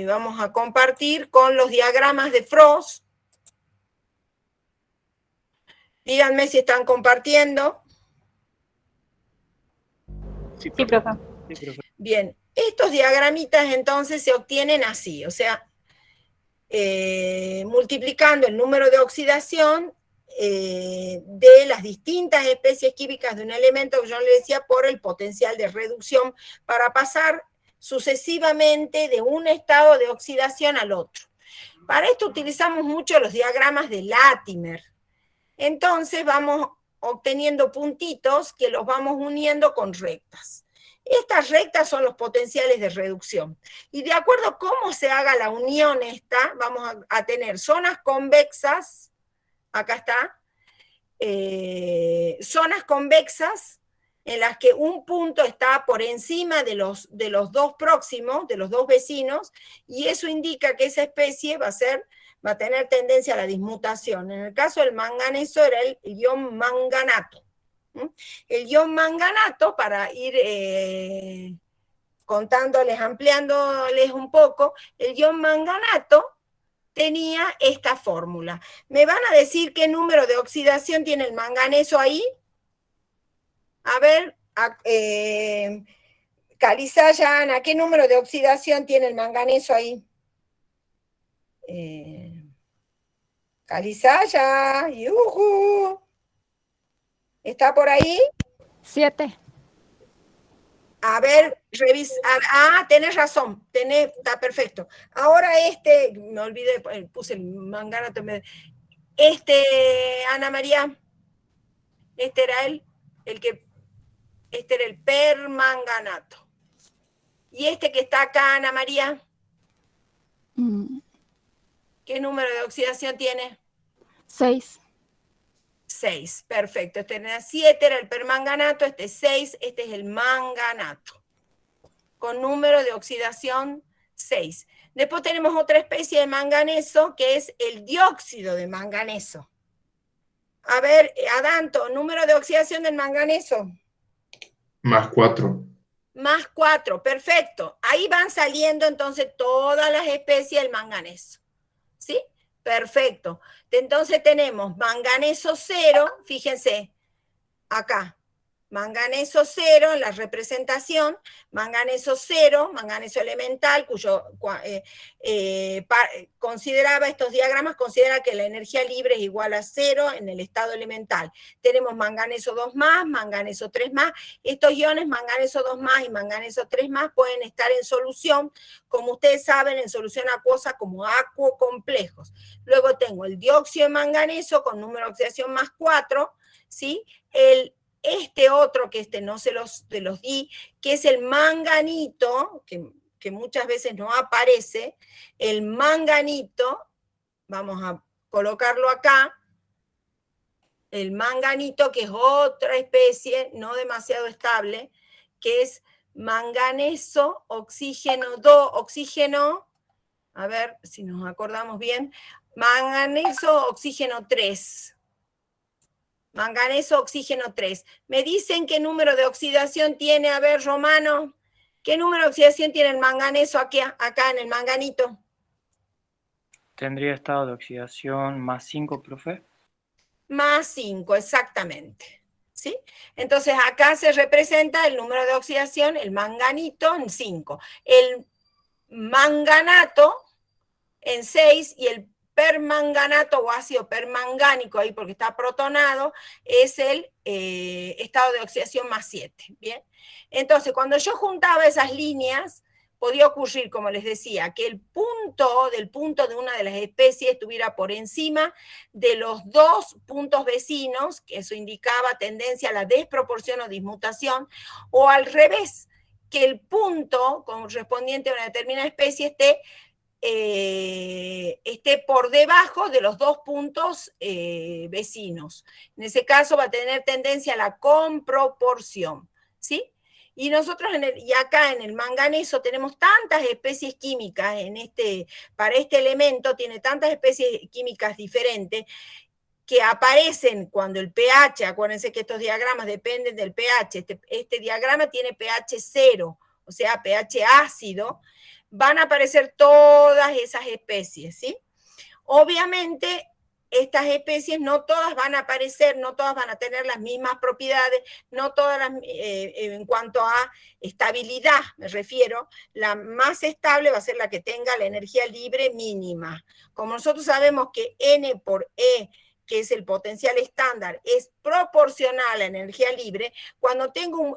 vamos a compartir con los diagramas de Frost. Díganme si están compartiendo. Sí, profe. Sí, profe. Bien, estos diagramitas entonces se obtienen así, o sea, multiplicando el número de oxidación de las distintas especies químicas de un elemento que yo le decía por el potencial de reducción para pasar sucesivamente de un estado de oxidación al otro. Para esto utilizamos mucho los diagramas de Latimer. Entonces vamos obteniendo puntitos que los vamos uniendo con rectas. Estas rectas son los potenciales de reducción. Y de acuerdo a cómo se haga la unión esta, vamos a tener zonas convexas, acá está, zonas convexas en las que un punto está por encima de los dos próximos, de los dos vecinos, y eso indica que esa especie va a tener tendencia a la dismutación. En el caso del manganeso era el ion manganato. El ion manganato, para ir contándoles, ampliándoles un poco, el ion manganato tenía esta fórmula. ¿Me van a decir qué número de oxidación tiene el manganeso ahí? A ver, Calizaya, Ana, ¿qué número de oxidación tiene el manganeso ahí? Calizaya, ¡yujú! ¿Está por ahí? 7. A ver, revisa. Tenés razón, está perfecto. Ahora me olvidé, puse el manganato. Ana María, este era este era el permanganato. ¿Y este que está acá, Ana María? ¿Qué número de oxidación tiene? 6. 6, perfecto. Este era 7, era el permanganato, este es 6, este es el manganato. Con número de oxidación 6. Después tenemos otra especie de manganeso, que es el dióxido de manganeso. A ver, Adanto, número de oxidación del manganeso. +4. +4, perfecto. Ahí van saliendo entonces todas las especies del manganeso. ¿Sí? Perfecto. Entonces tenemos manganeso 0, fíjense, acá. Manganeso 0 en la representación, manganeso 0, manganeso elemental, cuyo consideraba estos diagramas, considera que la energía libre es igual a 0 en el estado elemental. Tenemos manganeso 2+, manganeso 3+, estos iones manganeso 2+ y manganeso 3+ pueden estar en solución, como ustedes saben, en solución acuosa como acuocomplejos. Luego tengo el dióxido de manganeso con número de oxidación +4, ¿sí? Este otro, que no se los di, que es el manganito, que muchas veces no aparece, el manganito, vamos a colocarlo acá, el manganito, que es otra especie no demasiado estable, que es manganeso, oxígeno, a ver si nos acordamos bien, manganeso, oxígeno 3. Manganeso, oxígeno 3. ¿Me dicen qué número de oxidación tiene? A ver, Romano, ¿qué número de oxidación tiene el manganeso acá en el manganito? Tendría estado de oxidación +5, profe. +5, exactamente. ¿Sí? Entonces acá se representa el número de oxidación, el manganito en 5. El manganato en 6 y el permanganato o ácido permangánico, ahí porque está protonado, es el estado de oxidación +7. ¿Bien? Entonces, cuando yo juntaba esas líneas, podía ocurrir, como les decía, que el punto de una de las especies estuviera por encima de los dos puntos vecinos, que eso indicaba tendencia a la desproporción o dismutación, o al revés, que el punto correspondiente a una determinada especie esté por debajo de los dos puntos vecinos. En ese caso va a tener tendencia a la comproporción, ¿sí? Y nosotros, acá en el manganeso tenemos tantas especies químicas, para este elemento tiene tantas especies químicas diferentes, que aparecen cuando el pH, acuérdense que estos diagramas dependen del pH, este diagrama tiene pH 0, o o sea, pH ácido, van a aparecer todas esas especies, ¿sí? Obviamente, estas especies no todas van a aparecer, no todas van a tener las mismas propiedades, no todas en cuanto a estabilidad, me refiero, la más estable va a ser la que tenga la energía libre mínima. Como nosotros sabemos que N por E, que es el potencial estándar, es proporcional a la energía libre, cuando tengo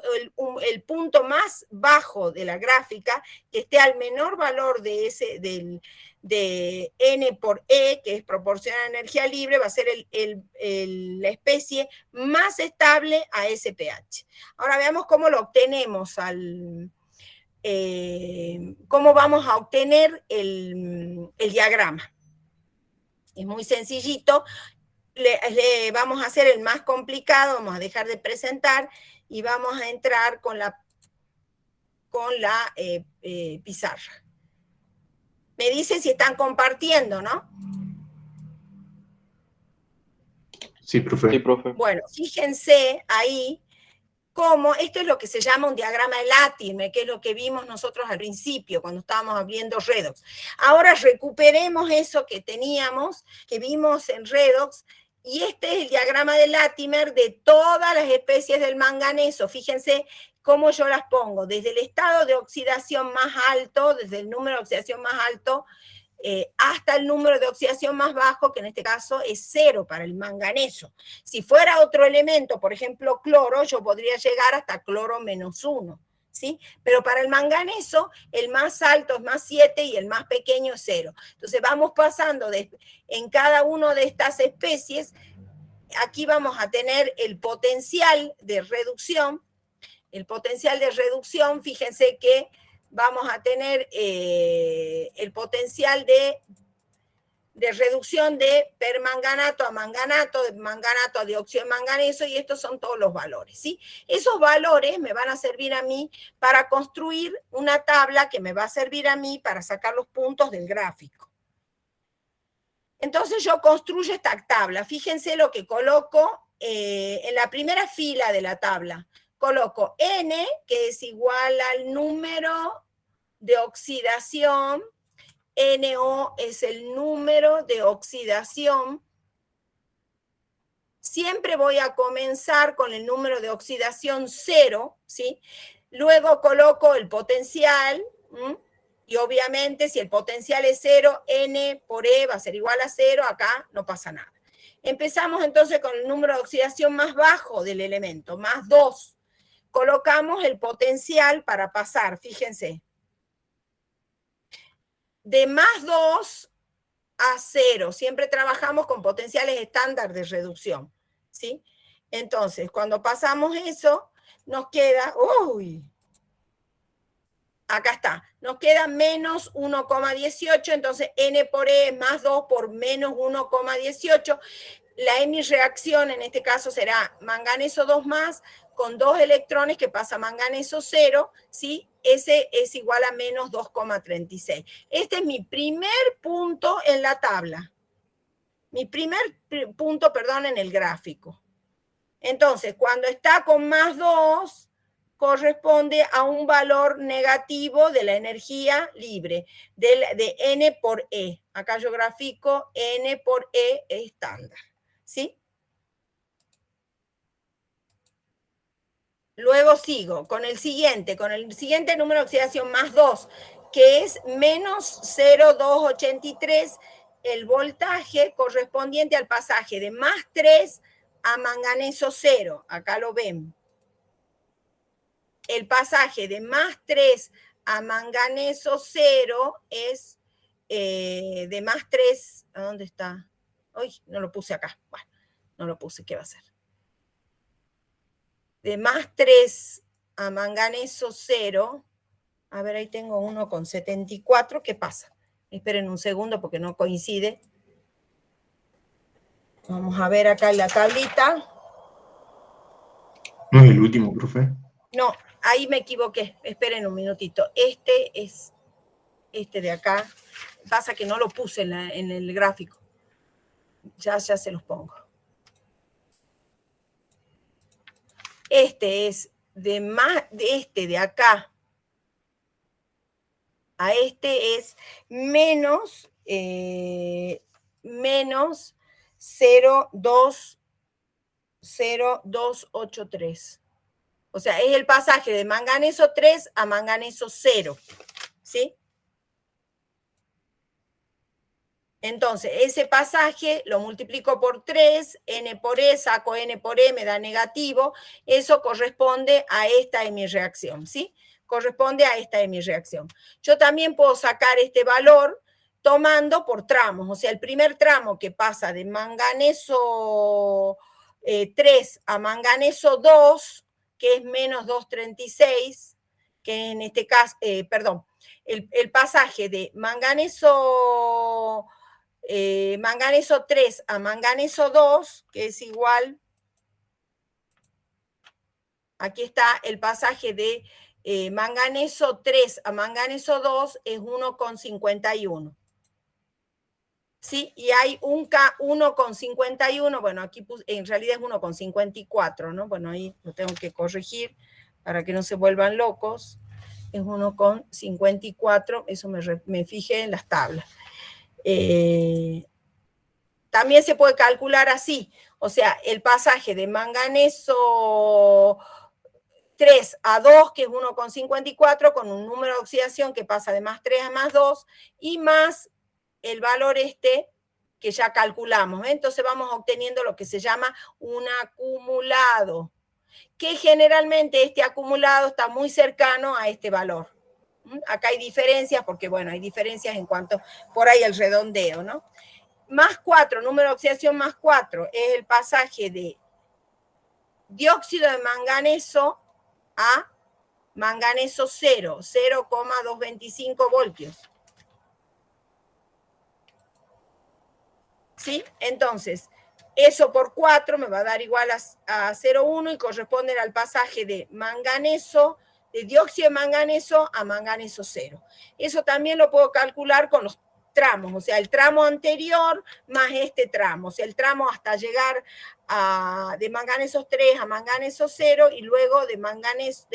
el punto más bajo de la gráfica, que esté al menor valor de N por E, que es proporcional a la energía libre, va a ser la especie más estable a ese pH. Ahora veamos cómo lo obtenemos, cómo vamos a obtener el diagrama. Es muy sencillito. Le vamos a hacer el más complicado, vamos a dejar de presentar y vamos a entrar con la pizarra. Me dicen si están compartiendo, ¿no? Sí, profe. Sí, profe. Bueno, fíjense ahí cómo esto es lo que se llama un diagrama de Latimer, que es lo que vimos nosotros al principio cuando estábamos viendo redox. Ahora recuperemos eso que teníamos, que vimos en redox, y este es el diagrama de Latimer de todas las especies del manganeso. Fíjense cómo yo las pongo, desde el estado de oxidación más alto, desde el número de oxidación más alto, hasta el número de oxidación más bajo, que en este caso es 0 para el manganeso. Si fuera otro elemento, por ejemplo cloro, yo podría llegar hasta cloro -1, ¿sí? Pero para el manganeso, el más alto es +7 y el más pequeño es 0. Entonces vamos pasando en cada una de estas especies. Aquí vamos a tener el potencial de reducción. El potencial de reducción, fíjense que vamos a tener el potencial de reducción de permanganato a manganato, de manganato a dióxido de manganeso, y estos son todos los valores, ¿sí? Esos valores me van a servir a mí para construir una tabla que me va a servir a mí para sacar los puntos del gráfico. Entonces yo construyo esta tabla. Fíjense lo que coloco en la primera fila de la tabla. Coloco N, que es igual al número de oxidación. NO es el número de oxidación. Siempre voy a comenzar con el número de oxidación 0, ¿sí? Luego coloco el potencial, y obviamente si el potencial es 0, N por E va a ser igual a 0, acá no pasa nada. Empezamos entonces con el número de oxidación más bajo del elemento, +2. Colocamos el potencial para pasar, fíjense. De +2 a 0, siempre trabajamos con potenciales estándar de reducción, ¿sí? Entonces, cuando pasamos eso, nos queda, acá está, nos queda -1,18, entonces N por E es +2 por -1,18. La hemireacción en este caso será manganeso 2+, con 2 electrones que pasa a manganeso 0, ¿sí? Ese es igual a -2,36. Este es mi primer punto en la tabla. Mi primer punto, perdón, en el gráfico. Entonces, cuando está con +2, corresponde a un valor negativo de la energía libre, de N por E. Acá yo grafico N por E estándar, ¿sí? Luego sigo con el siguiente número de oxidación +2, que es -0,283, el voltaje correspondiente al pasaje de +3 a manganeso 0. Acá lo ven. El pasaje de +3 a manganeso 0 es de +3, ¿a dónde está? Uy, no lo puse acá. Bueno, no lo puse, ¿qué va a ser? De +3 a manganeso 0, a ver, ahí tengo 1,74, ¿qué pasa? Esperen un segundo porque no coincide. Vamos a ver acá en la tablita. ¿No es el último, profe? No, ahí me equivoqué, esperen un minutito. Este es este de acá. Pasa que no lo puse en el gráfico. Ya se los pongo. Este es de acá, a este es menos 0,283. O sea, es el pasaje de manganeso 3 a manganeso 0, ¿sí? Entonces, ese pasaje lo multiplico por 3, n por e, saco n por e, me da negativo, eso corresponde a esta de mi reacción, ¿sí? Corresponde a esta de mi reacción. Yo también puedo sacar este valor tomando por tramos, o sea, el primer tramo que pasa de manganeso 3 a manganeso 2, que es menos 236, que en este caso, perdón, el pasaje de manganeso 3 a manganeso 2, que es igual, aquí está el pasaje de manganeso 3 a manganeso 2, es 1,51. ¿Sí? Y hay un K1,51, bueno, aquí en realidad es 1,54, ¿no? Bueno, ahí lo tengo que corregir para que no se vuelvan locos. Es 1,54, eso me fijé en las tablas. También se puede calcular así, o sea, el pasaje de manganeso 3 a 2, que es 1,54, con un número de oxidación que pasa de más 3 a más 2, y más el valor este que ya calculamos. Entonces vamos obteniendo lo que se llama un acumulado, que generalmente este acumulado está muy cercano a este valor. Acá hay diferencias, porque bueno, hay diferencias en cuanto por ahí el redondeo, ¿no? Más 4, número de oxidación más 4, es el pasaje de dióxido de manganeso a manganeso 0, 0,225 voltios. ¿Sí? Entonces, eso por 4 me va a dar igual a 0,1 y corresponde al pasaje de manganeso, de dióxido de manganeso a manganeso 0. Eso también lo puedo calcular con los tramos, o sea, el tramo anterior más este tramo, o sea, el tramo hasta llegar de manganeso 3 a manganeso 0 y luego de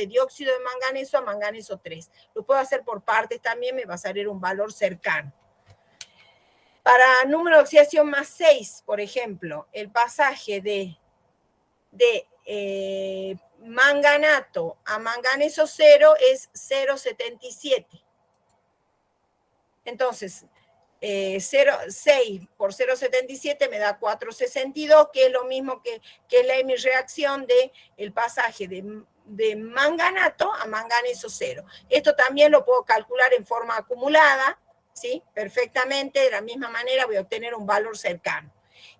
dióxido de manganeso a manganeso 3. Lo puedo hacer por partes también, me va a salir un valor cercano. Para número de oxidación más 6, por ejemplo, el pasaje de manganato a manganeso 0 es 0,77. Entonces, 6 por 0,77 me da 4,62, que es lo mismo que es mi reacción del pasaje de manganato a manganeso 0. Esto también lo puedo calcular en forma acumulada, ¿sí? Perfectamente, de la misma manera voy a obtener un valor cercano.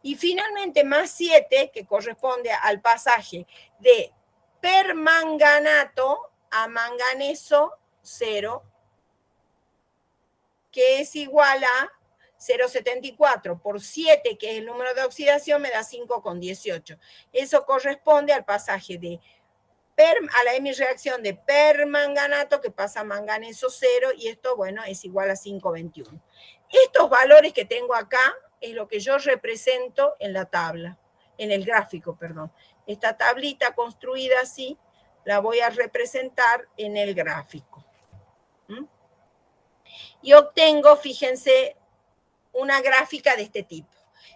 Y finalmente más 7, que corresponde al pasaje de permanganato a manganeso 0, que es igual a 0,74 por 7, que es el número de oxidación, me da 5,18. Eso corresponde al pasaje a la hemireacción de permanganato que pasa a manganeso 0, y esto, bueno, es igual a 5,21. Estos valores que tengo acá es lo que yo represento en la tabla, en el gráfico, perdón. Esta tablita construida así, la voy a representar en el gráfico. Y obtengo, fíjense, una gráfica de este tipo.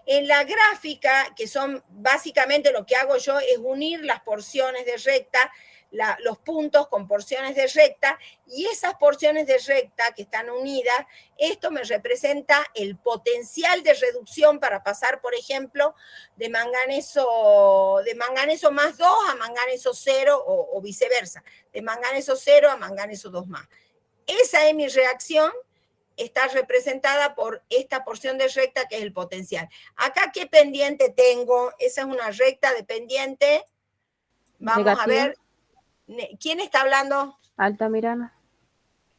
En la gráfica, que son básicamente lo que hago yo, es unir las porciones de recta, los puntos con porciones de recta, y esas porciones de recta que están unidas, esto me representa el potencial de reducción para pasar, por ejemplo, de manganeso más 2 a manganeso 0 o viceversa, de manganeso 0 a manganeso 2 más. Esa es mi reacción. Está representada por esta porción de recta que es el potencial. Acá, ¿qué pendiente tengo? Esa es una recta de pendiente. Vamos negativa. A ver. ¿Quién está hablando? Altamirano.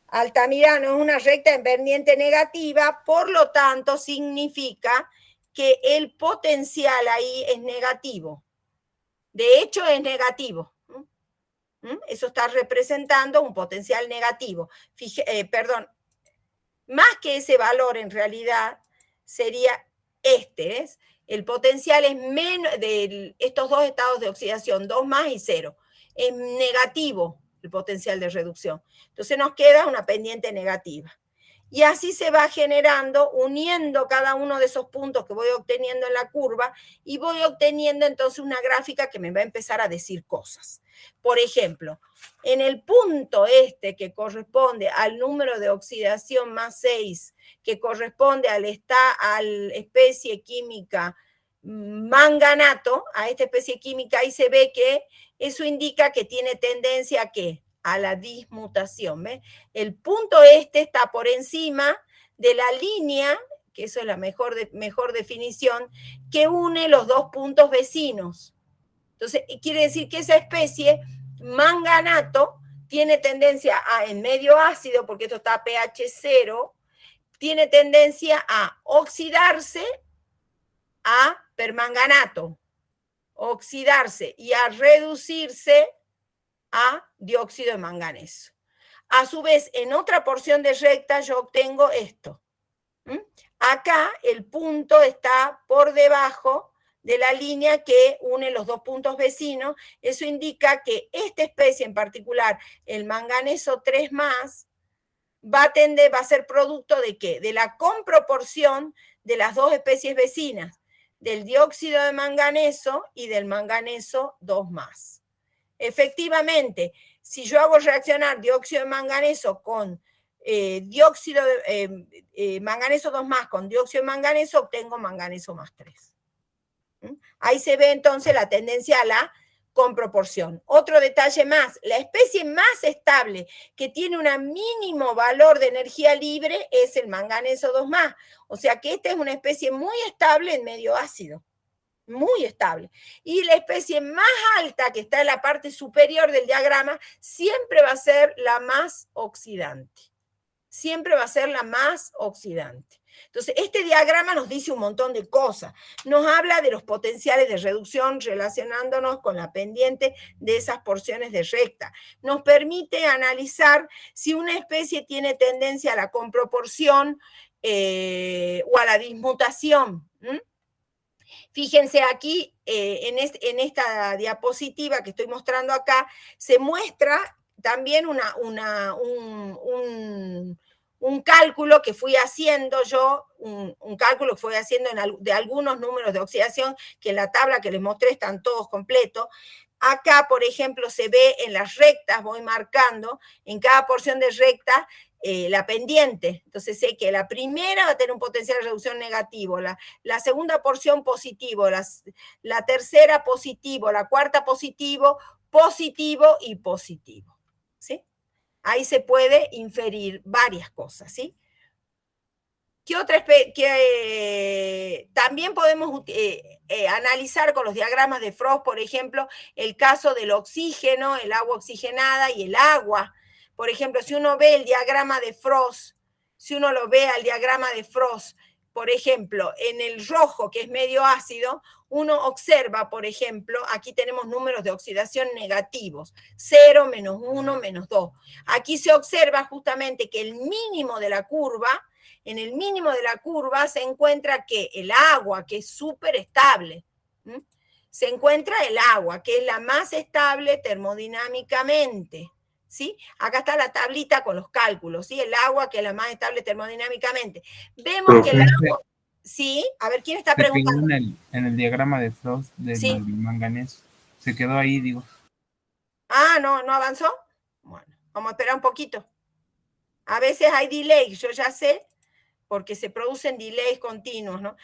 Altamirano es una recta en pendiente negativa, por lo tanto significa que el potencial ahí es negativo. De hecho, es negativo. Eso está representando un potencial negativo. Perdón. Más que ese valor en realidad sería ¿ves? El potencial es menos de estos dos estados de oxidación, 2 más y 0. Es negativo el potencial de reducción. Entonces nos queda una pendiente negativa. Y así se va generando, uniendo cada uno de esos puntos que voy obteniendo en la curva, y voy obteniendo entonces una gráfica que me va a empezar a decir cosas. Por ejemplo, en el punto este que corresponde al número de oxidación más 6, que corresponde a la especie química manganato, a esta especie química, ahí se ve que eso indica que tiene tendencia a ¿qué? A la dismutación. ¿Ves? El punto este está por encima de la línea, que eso es la mejor definición, que une los dos puntos vecinos. Entonces, quiere decir que esa especie, manganato, tiene tendencia a, en medio ácido, porque esto está a pH 0, tiene tendencia a oxidarse a permanganato, oxidarse y a reducirse a dióxido de manganeso. A su vez, en otra porción de recta yo obtengo esto. Acá el punto está por debajo de la línea que une los dos puntos vecinos. Eso indica que esta especie en particular, el manganeso 3+, va a ser producto ¿de qué? De la comproporción de las dos especies vecinas, del dióxido de manganeso y del manganeso 2+. Efectivamente, si yo hago reaccionar dióxido de manganeso con manganeso 2+, con dióxido de manganeso, obtengo manganeso más 3. Ahí se ve entonces la tendencia a la comproporción. Otro detalle más, la especie más estable que tiene un mínimo valor de energía libre es el manganeso 2+. O sea que esta es una especie muy estable en medio ácido. Muy estable. Y la especie más alta, que está en la parte superior del diagrama, siempre va a ser la más oxidante. Siempre va a ser la más oxidante. Entonces, este diagrama nos dice un montón de cosas. Nos habla de los potenciales de reducción relacionándonos con la pendiente de esas porciones de recta. Nos permite analizar si una especie tiene tendencia a la comproporción o a la dismutación. Fíjense aquí, en esta diapositiva que estoy mostrando acá, se muestra también un cálculo que fui haciendo yo, un cálculo que fui haciendo de algunos números de oxidación, que en la tabla que les mostré están todos completos. Acá, por ejemplo, se ve en las rectas, voy marcando, en cada porción de recta, la pendiente. Entonces sé que la primera va a tener un potencial de reducción negativo, la segunda porción positivo, la tercera positivo, la cuarta positivo, positivo y positivo. ¿Sí? Ahí se puede inferir varias cosas, ¿sí? También podemos analizar con los diagramas de Frost, por ejemplo, el caso del oxígeno, el agua oxigenada y el agua. Por ejemplo, si uno ve el diagrama de Frost, si uno lo ve al diagrama de Frost, por ejemplo, en el rojo, que es medio ácido, uno observa, por ejemplo, aquí tenemos números de oxidación negativos, 0, -1, -2. Aquí se observa justamente que el mínimo de la curva, en el mínimo de la curva se encuentra que el agua, que es súper estable, se encuentra el agua, que es la más estable termodinámicamente. ¿Sí? Acá está la tablita con los cálculos, ¿sí? El agua, que es la más estable termodinámicamente. Vemos que el agua... ¿Sí? A ver, ¿quién está preguntando? En el diagrama de Frost del ¿sí? manganeso. Se quedó ahí, digo. Ah, ¿no avanzó? Bueno, vamos a esperar un poquito. A veces hay delay, yo ya sé, porque se producen delays continuos, ¿no?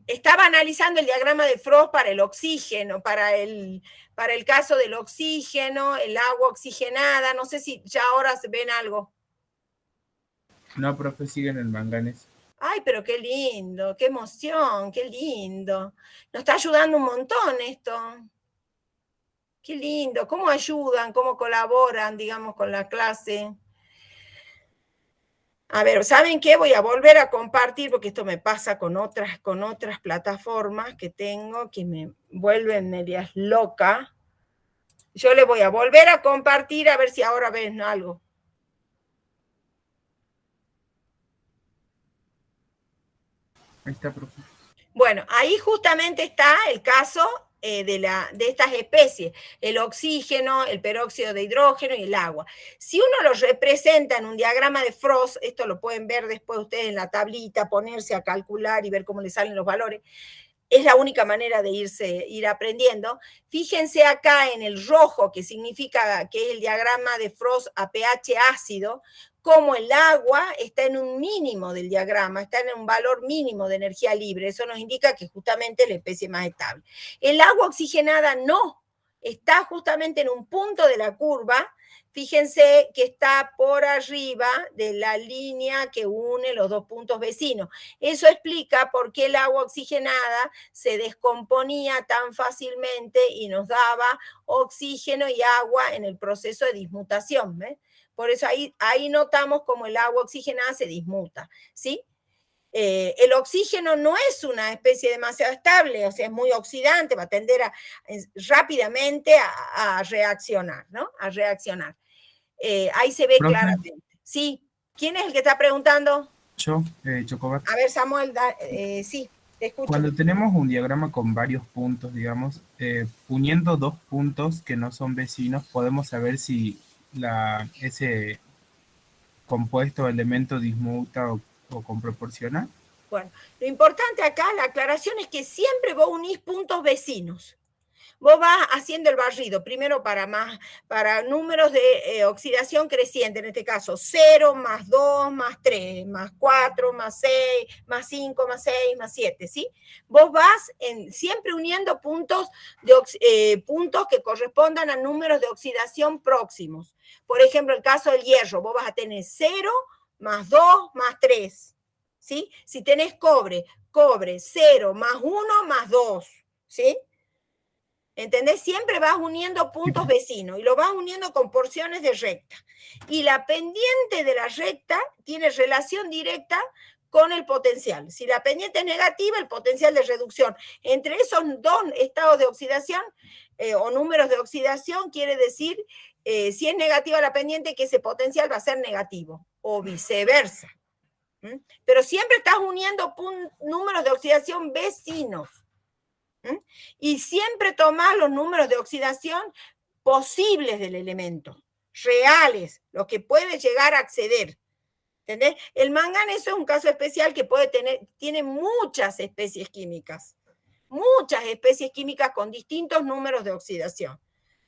Estaba analizando el diagrama de Frost para el oxígeno, para el caso del oxígeno, el agua oxigenada, no sé si ya ahora se ven algo. No, profe, sigue en el manganeso. Ay, pero qué lindo, qué emoción, qué lindo. Nos está ayudando un montón esto. Qué lindo, cómo ayudan, cómo colaboran, digamos, con la clase. A ver, ¿saben qué? Voy a volver a compartir, porque esto me pasa con otras plataformas que tengo, que me vuelven medias loca. Yo le voy a volver a compartir, a ver si ahora ven algo. Ahí está, profe. Bueno, ahí justamente está el caso de estas especies, el oxígeno, el peróxido de hidrógeno y el agua. Si uno los representa en un diagrama de Frost, esto lo pueden ver después ustedes en la tablita, ponerse a calcular y ver cómo les salen los valores, es la única manera de ir aprendiendo. Fíjense acá en el rojo, que significa que es el diagrama de Frost a pH ácido, como el agua está en un mínimo del diagrama, está en un valor mínimo de energía libre. Eso nos indica que justamente es la especie más estable. El agua oxigenada no, está justamente en un punto de la curva. Fíjense que está por arriba de la línea que une los dos puntos vecinos. Eso explica por qué el agua oxigenada se descomponía tan fácilmente y nos daba oxígeno y agua en el proceso de dismutación, ¿ves? Por eso ahí notamos cómo el agua oxigenada se dismuta, ¿sí? El oxígeno no es una especie demasiado estable, o sea, es muy oxidante, va a tender rápidamente a reaccionar, ¿no? A reaccionar. Ahí se ve Profe. claramente. Sí. ¿Quién es el que está preguntando? Yo, Chocobat. A ver, Samuel, sí, te escucho. Cuando tenemos un diagrama con varios puntos, digamos, uniendo dos puntos que no son vecinos, podemos saber si ese compuesto o elemento dismuta o con proporciona. Bueno, lo importante acá, la aclaración es que siempre vos unís puntos vecinos. Vos vas haciendo el barrido, primero para números de oxidación creciente, en este caso 0, más 2, más 3, más 4, más 6, más 5, más 6, más 7, ¿sí? Vos vas siempre uniendo puntos que correspondan a números de oxidación próximos. Por ejemplo, el caso del hierro, vos vas a tener 0, más 2, más 3, ¿sí? Si tenés cobre, 0, más 1, más 2, ¿sí? ¿Entendés? Siempre vas uniendo puntos vecinos y lo vas uniendo con porciones de recta. Y la pendiente de la recta tiene relación directa con el potencial. Si la pendiente es negativa, el potencial de reducción. Entre esos dos estados de oxidación o números de oxidación quiere decir, si es negativa la pendiente, que ese potencial va a ser negativo o viceversa. Pero siempre estás uniendo números de oxidación vecinos. Y siempre tomar los números de oxidación posibles del elemento, reales, los que puede llegar a acceder. ¿Entendés? El manganeso es un caso especial que tiene muchas especies químicas con distintos números de oxidación.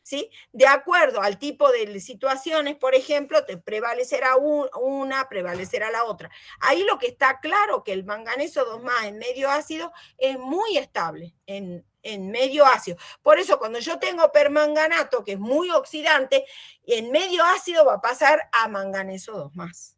¿Sí? De acuerdo al tipo de situaciones, por ejemplo, te prevalecerá una, prevalecerá la otra. Ahí lo que está claro que el manganeso 2+ en medio ácido es muy estable en medio ácido. Por eso cuando yo tengo permanganato, que es muy oxidante, en medio ácido va a pasar a manganeso 2+.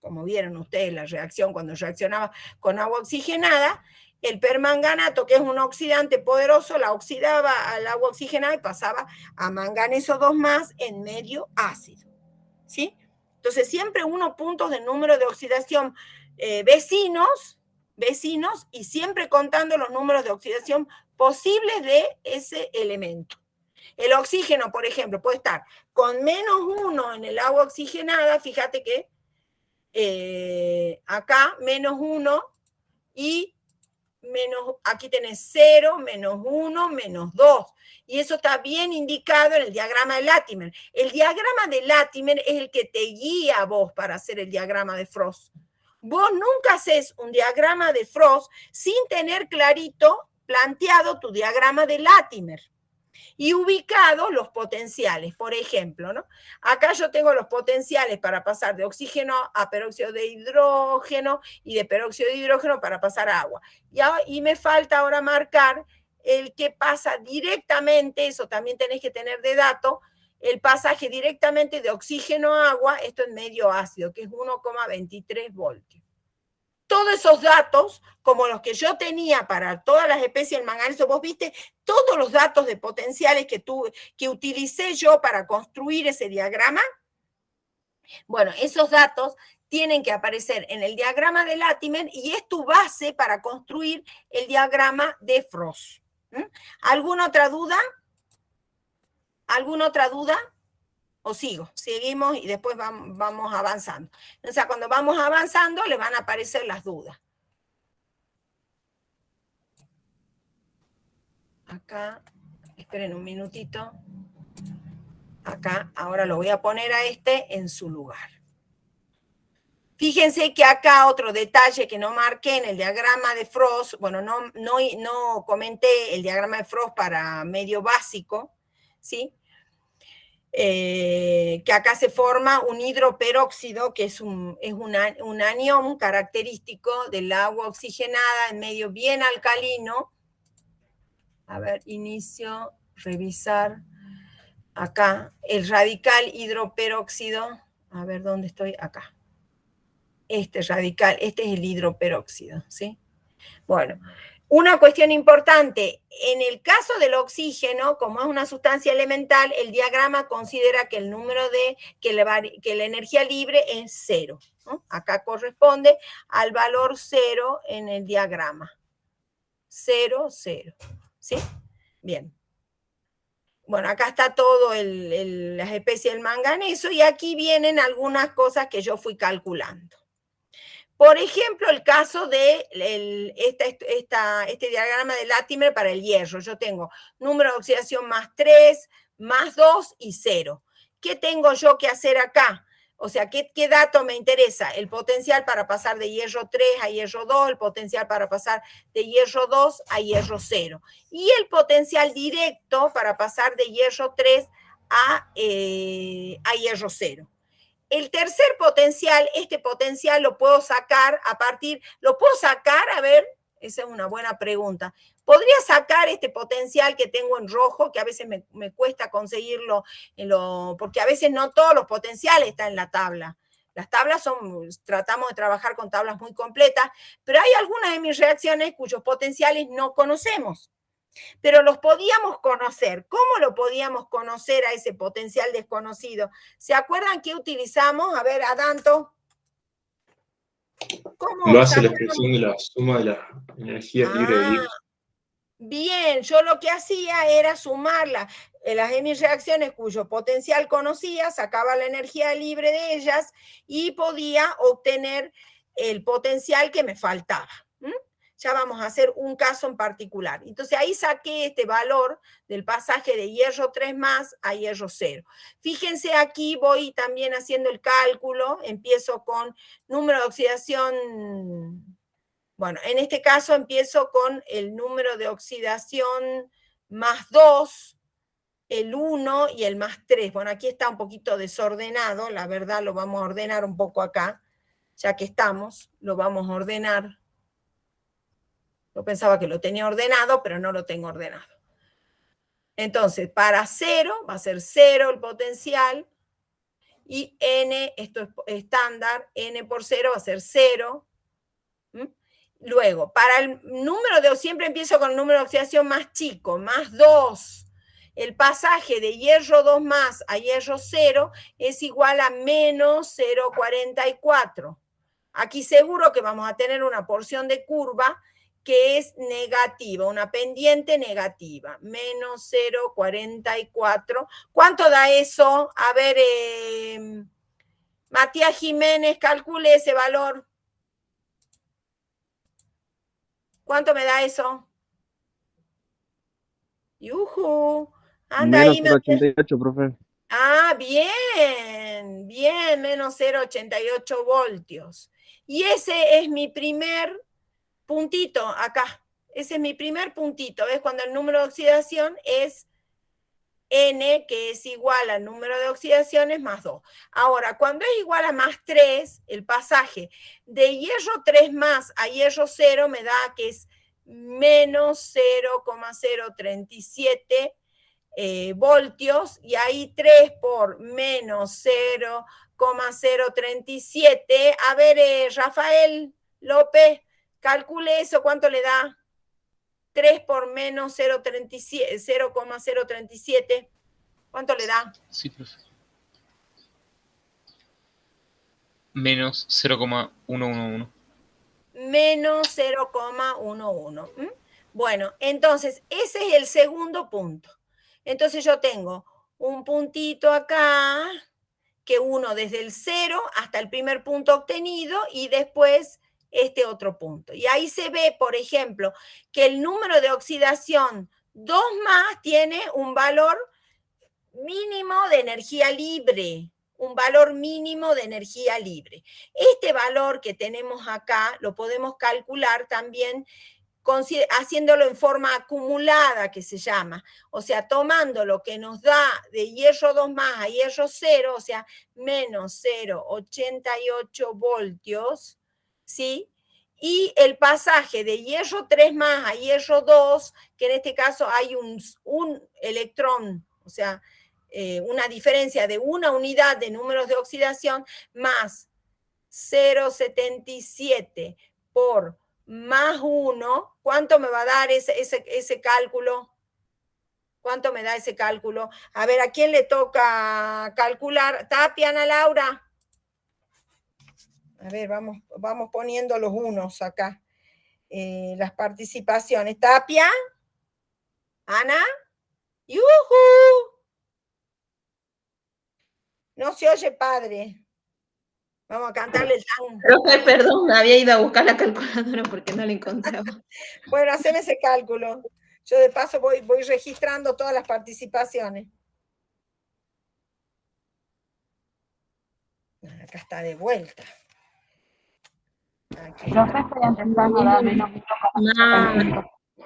Como vieron ustedes la reacción cuando reaccionaba con agua oxigenada, el permanganato, que es un oxidante poderoso, la oxidaba al agua oxigenada y pasaba a manganeso 2+ en medio ácido. ¿Sí? Entonces, siempre unos puntos de número de oxidación vecinos, y siempre contando los números de oxidación posibles de ese elemento. El oxígeno, por ejemplo, puede estar con -1 en el agua oxigenada, fíjate que acá -1 y aquí tenés 0, -1, -2. Y eso está bien indicado en el diagrama de Latimer. El diagrama de Latimer es el que te guía a vos para hacer el diagrama de Frost. Vos nunca haces un diagrama de Frost sin tener clarito planteado tu diagrama de Latimer y ubicados los potenciales, por ejemplo, ¿no? Acá yo tengo los potenciales para pasar de oxígeno a peróxido de hidrógeno y de peróxido de hidrógeno para pasar a agua. Y me falta ahora marcar el que pasa directamente, eso también tenés que tener de dato, el pasaje directamente de oxígeno a agua, esto en medio ácido, que es 1,23 voltios. Todos esos datos, como los que yo tenía para todas las especies del manganeso, vos viste todos los datos de potenciales que utilicé yo para construir ese diagrama. Bueno, esos datos tienen que aparecer en el diagrama de Latimer y es tu base para construir el diagrama de Frost. ¿Alguna otra duda? ¿Alguna otra duda? ¿O sigo? Seguimos y después vamos avanzando. O sea, cuando vamos avanzando, le van a aparecer las dudas. Acá. Esperen un minutito. Acá, ahora lo voy a poner a este en su lugar. Fíjense que acá otro detalle que no marqué en el diagrama de Frost, bueno, no comenté el diagrama de Frost para medio básico, ¿sí? Que acá se forma un hidroperóxido, que es un anión característico del agua oxigenada en medio bien alcalino. A ver, inicio, revisar. Acá, el radical hidroperóxido. A ver, ¿dónde estoy? Acá. Este radical, este es el hidroperóxido, ¿sí? Bueno, una cuestión importante, en el caso del oxígeno, como es una sustancia elemental, el diagrama considera que el número que la energía libre es 0, ¿no? Acá corresponde al valor 0 en el diagrama. 0, 0, ¿sí? Bien. Bueno, acá está todo las especies del manganeso y aquí vienen algunas cosas que yo fui calculando. Por ejemplo, el caso de este diagrama de Latimer para el hierro. Yo tengo número de oxidación más 3, más 2 y 0. ¿Qué tengo yo que hacer acá? O sea, ¿qué dato me interesa? El potencial para pasar de hierro 3 a hierro 2, el potencial para pasar de hierro 2 a hierro 0. Y el potencial directo para pasar de hierro 3 a hierro 0. El tercer potencial, este potencial lo puedo sacar a ver, esa es una buena pregunta. ¿Podría sacar este potencial que tengo en rojo, que a veces me cuesta conseguirlo, porque a veces no todos los potenciales están en la tabla? Las tablas tratamos de trabajar con tablas muy completas, pero hay algunas de mis reacciones cuyos potenciales no conocemos. Pero los podíamos conocer. ¿Cómo lo podíamos conocer a ese potencial desconocido? ¿Se acuerdan qué utilizamos? A ver, Adanto. ¿Cómo Lo hace la expresión de la suma de la energía libre de Gibbs. Bien, yo lo que hacía era sumar las hemireacciones cuyo potencial conocía, sacaba la energía libre de ellas y podía obtener el potencial que me faltaba. Ya vamos a hacer un caso en particular. Entonces ahí saqué este valor del pasaje de hierro 3 más a hierro 0. Fíjense aquí, voy también haciendo el cálculo, empiezo con número de oxidación, bueno, en este caso empiezo con el número de oxidación más 2, el 1 y el más 3. Bueno, aquí está un poquito desordenado, la verdad lo vamos a ordenar un poco acá, ya que estamos, lo vamos a ordenar. Yo pensaba que lo tenía ordenado, pero no lo tengo ordenado. Entonces, para 0, va a ser 0 el potencial, y n, esto es estándar, n por 0 va a ser 0. Luego, para el número de, siempre empiezo con el número de oxidación más chico, más 2. El pasaje de hierro 2 más a hierro 0 es igual a menos 0,44. Aquí seguro que vamos a tener una porción de curva que es negativa, una pendiente negativa, menos 0,44. ¿Cuánto da eso? A ver, Matías Jiménez, calcule ese valor. ¿Cuánto me da eso? ¡Yujú! Anda menos ahí, 0,88, profe. Ah, bien, bien, menos 0,88 voltios. Y ese es mi primer puntito acá. Ese es mi primer puntito. ¿Ves? Cuando el número de oxidación es N, que es igual al número de oxidaciones más 2. Ahora, cuando es igual a más 3, el pasaje de hierro 3 más a hierro 0 me da que es menos 0,037 voltios, y ahí 3 por menos 0,037. A ver, Rafael López, calcule eso, ¿cuánto le da? 3 por menos 0,037. ¿Cuánto le da? Sí, profe. Menos 0,111. Menos 0,11. Bueno, entonces ese es el segundo punto. Entonces yo tengo un puntito acá, que uno desde el 0 hasta el primer punto obtenido, y después este otro punto. Y ahí se ve, por ejemplo, que el número de oxidación 2 más tiene un valor mínimo de energía libre, un valor mínimo de energía libre. Este valor que tenemos acá lo podemos calcular también haciéndolo en forma acumulada, que se llama, o sea, tomando lo que nos da de hierro 2 más a hierro 0, o sea, menos 0,88 voltios, ¿sí? Y el pasaje de hierro 3 más a hierro 2, que en este caso hay un electrón, o sea, una diferencia de una unidad de números de oxidación, más 0,77 por más 1, ¿cuánto me va a dar ese cálculo? ¿Cuánto me da ese cálculo? A ver, ¿a quién le toca calcular? ¿Tapia, Ana Laura? A ver, vamos poniendo los unos acá. Las participaciones. ¿Tapia? ¿Ana? ¡Yujú! No se oye, padre. Vamos a cantarle el tango. Profe, perdón, había ido a buscar la calculadora porque no la encontraba. Bueno, haceme ese cálculo. Yo de paso voy registrando todas las participaciones. Acá está de vuelta. Aquí. Profe, estoy intentando dar menos.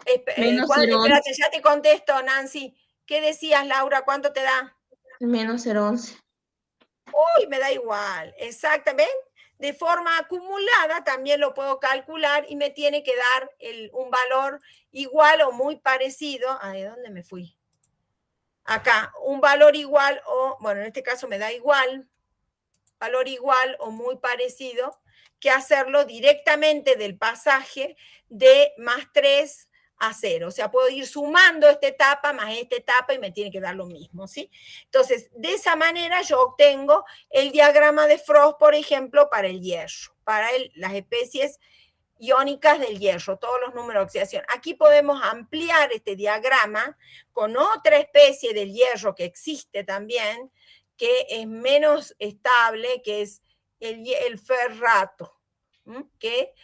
Espérate, ya te contesto, Nancy. ¿Qué decías, Laura? ¿Cuánto te da? Menos 0,11. Uy, me da igual. Exactamente. De forma acumulada también lo puedo calcular y me tiene que dar un valor igual o muy parecido. ¿De dónde me fui? Acá, un valor igual o, bueno, en este caso me da igual, valor igual o muy parecido, que hacerlo directamente del pasaje de más 3 a 0. O sea, puedo ir sumando esta etapa más esta etapa y me tiene que dar lo mismo, ¿sí? Entonces, de esa manera yo obtengo el diagrama de Frost, por ejemplo, para el hierro, para las especies iónicas del hierro, todos los números de oxidación. Aquí podemos ampliar este diagrama con otra especie del hierro que existe también, que es menos estable, que es el ferrato, que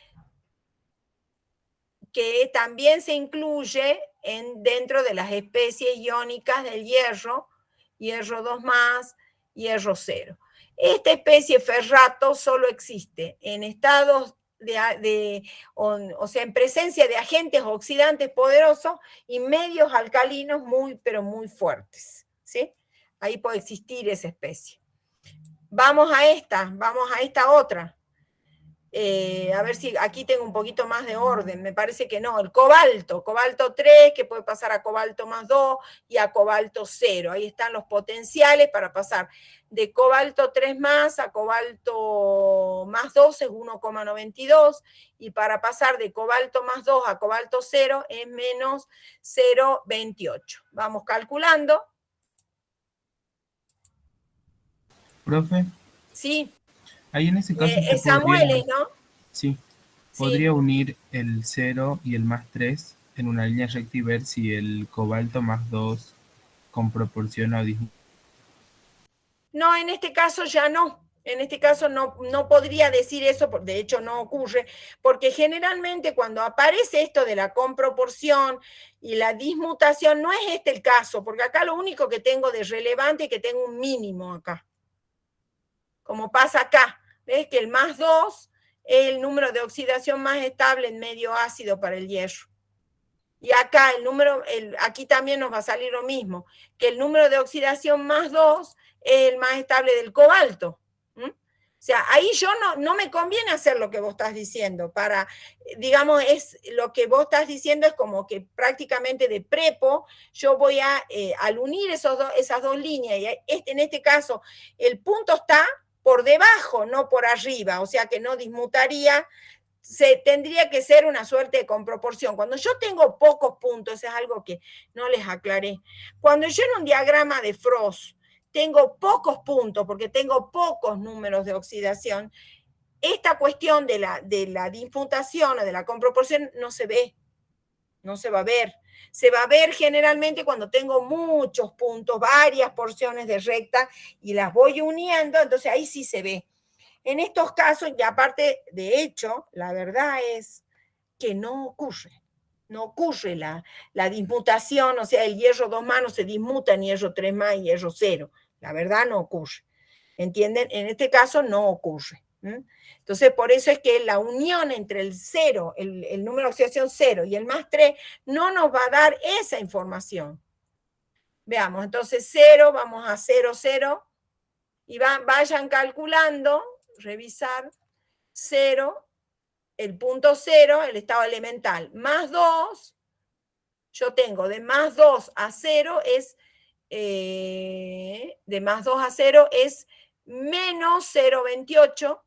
también se incluye dentro de las especies iónicas del hierro 2 más, hierro 0. Esta especie ferrato solo existe en estados o sea, en presencia de agentes oxidantes poderosos y medios alcalinos pero muy fuertes, ¿sí? Ahí puede existir esa especie. Vamos a esta otra. A ver si aquí tengo un poquito más de orden, me parece que no, el cobalto 3, que puede pasar a cobalto más 2 y a cobalto 0, ahí están los potenciales para pasar de cobalto 3 más a cobalto más 2 es 1,92 y para pasar de cobalto más 2 a cobalto 0 es menos 0,28. Vamos calculando. Profe. Sí. Ahí en ese caso Samuel, ¿no? Sí. Podría unir el 0 y el más 3 en una línea recta y ver si el cobalto más 2 con proporción o disminuye. No, en este caso ya no. En este caso no podría decir eso, de hecho no ocurre, porque generalmente cuando aparece esto de la comproporción y la dismutación, no es este el caso, porque acá lo único que tengo de relevante es que tengo un mínimo acá. Como pasa acá, ¿ves? Que el más 2 es el número de oxidación más estable en medio ácido para el hierro. Y acá aquí también nos va a salir lo mismo, que el número de oxidación más 2 es el más estable del cobalto. O sea, ahí yo no me conviene hacer lo que vos estás diciendo. Digamos, lo que vos estás diciendo es como que prácticamente de prepo, yo voy al unir esas dos líneas, y en este caso el punto está por debajo, no por arriba, o sea que no dismutaría, tendría que ser una suerte de comproporción. Cuando yo tengo pocos puntos, es algo que no les aclaré. Cuando yo en un diagrama de Frost tengo pocos puntos, porque tengo pocos números de oxidación, esta cuestión de la dismutación o de la comproporción no se ve, no se va a ver. Se va a ver generalmente cuando tengo muchos puntos, varias porciones de recta y las voy uniendo, entonces ahí sí se ve. En estos casos, y aparte, de hecho, la verdad es que no ocurre. No ocurre la dismutación, o sea, el hierro 2 más no se dismuta en hierro 3 más y hierro 0. La verdad no ocurre. ¿Entienden? En este caso no ocurre. Entonces, por eso es que la unión entre el 0, el número de oxidación 0 y el más 3 no nos va a dar esa información. Veamos, entonces 0, vamos a 0, 0, y vayan calculando, revisar, 0, el punto 0, el estado elemental, más 2, yo tengo de más 2 a 0 es, de más 2 a 0 es menos 0,28,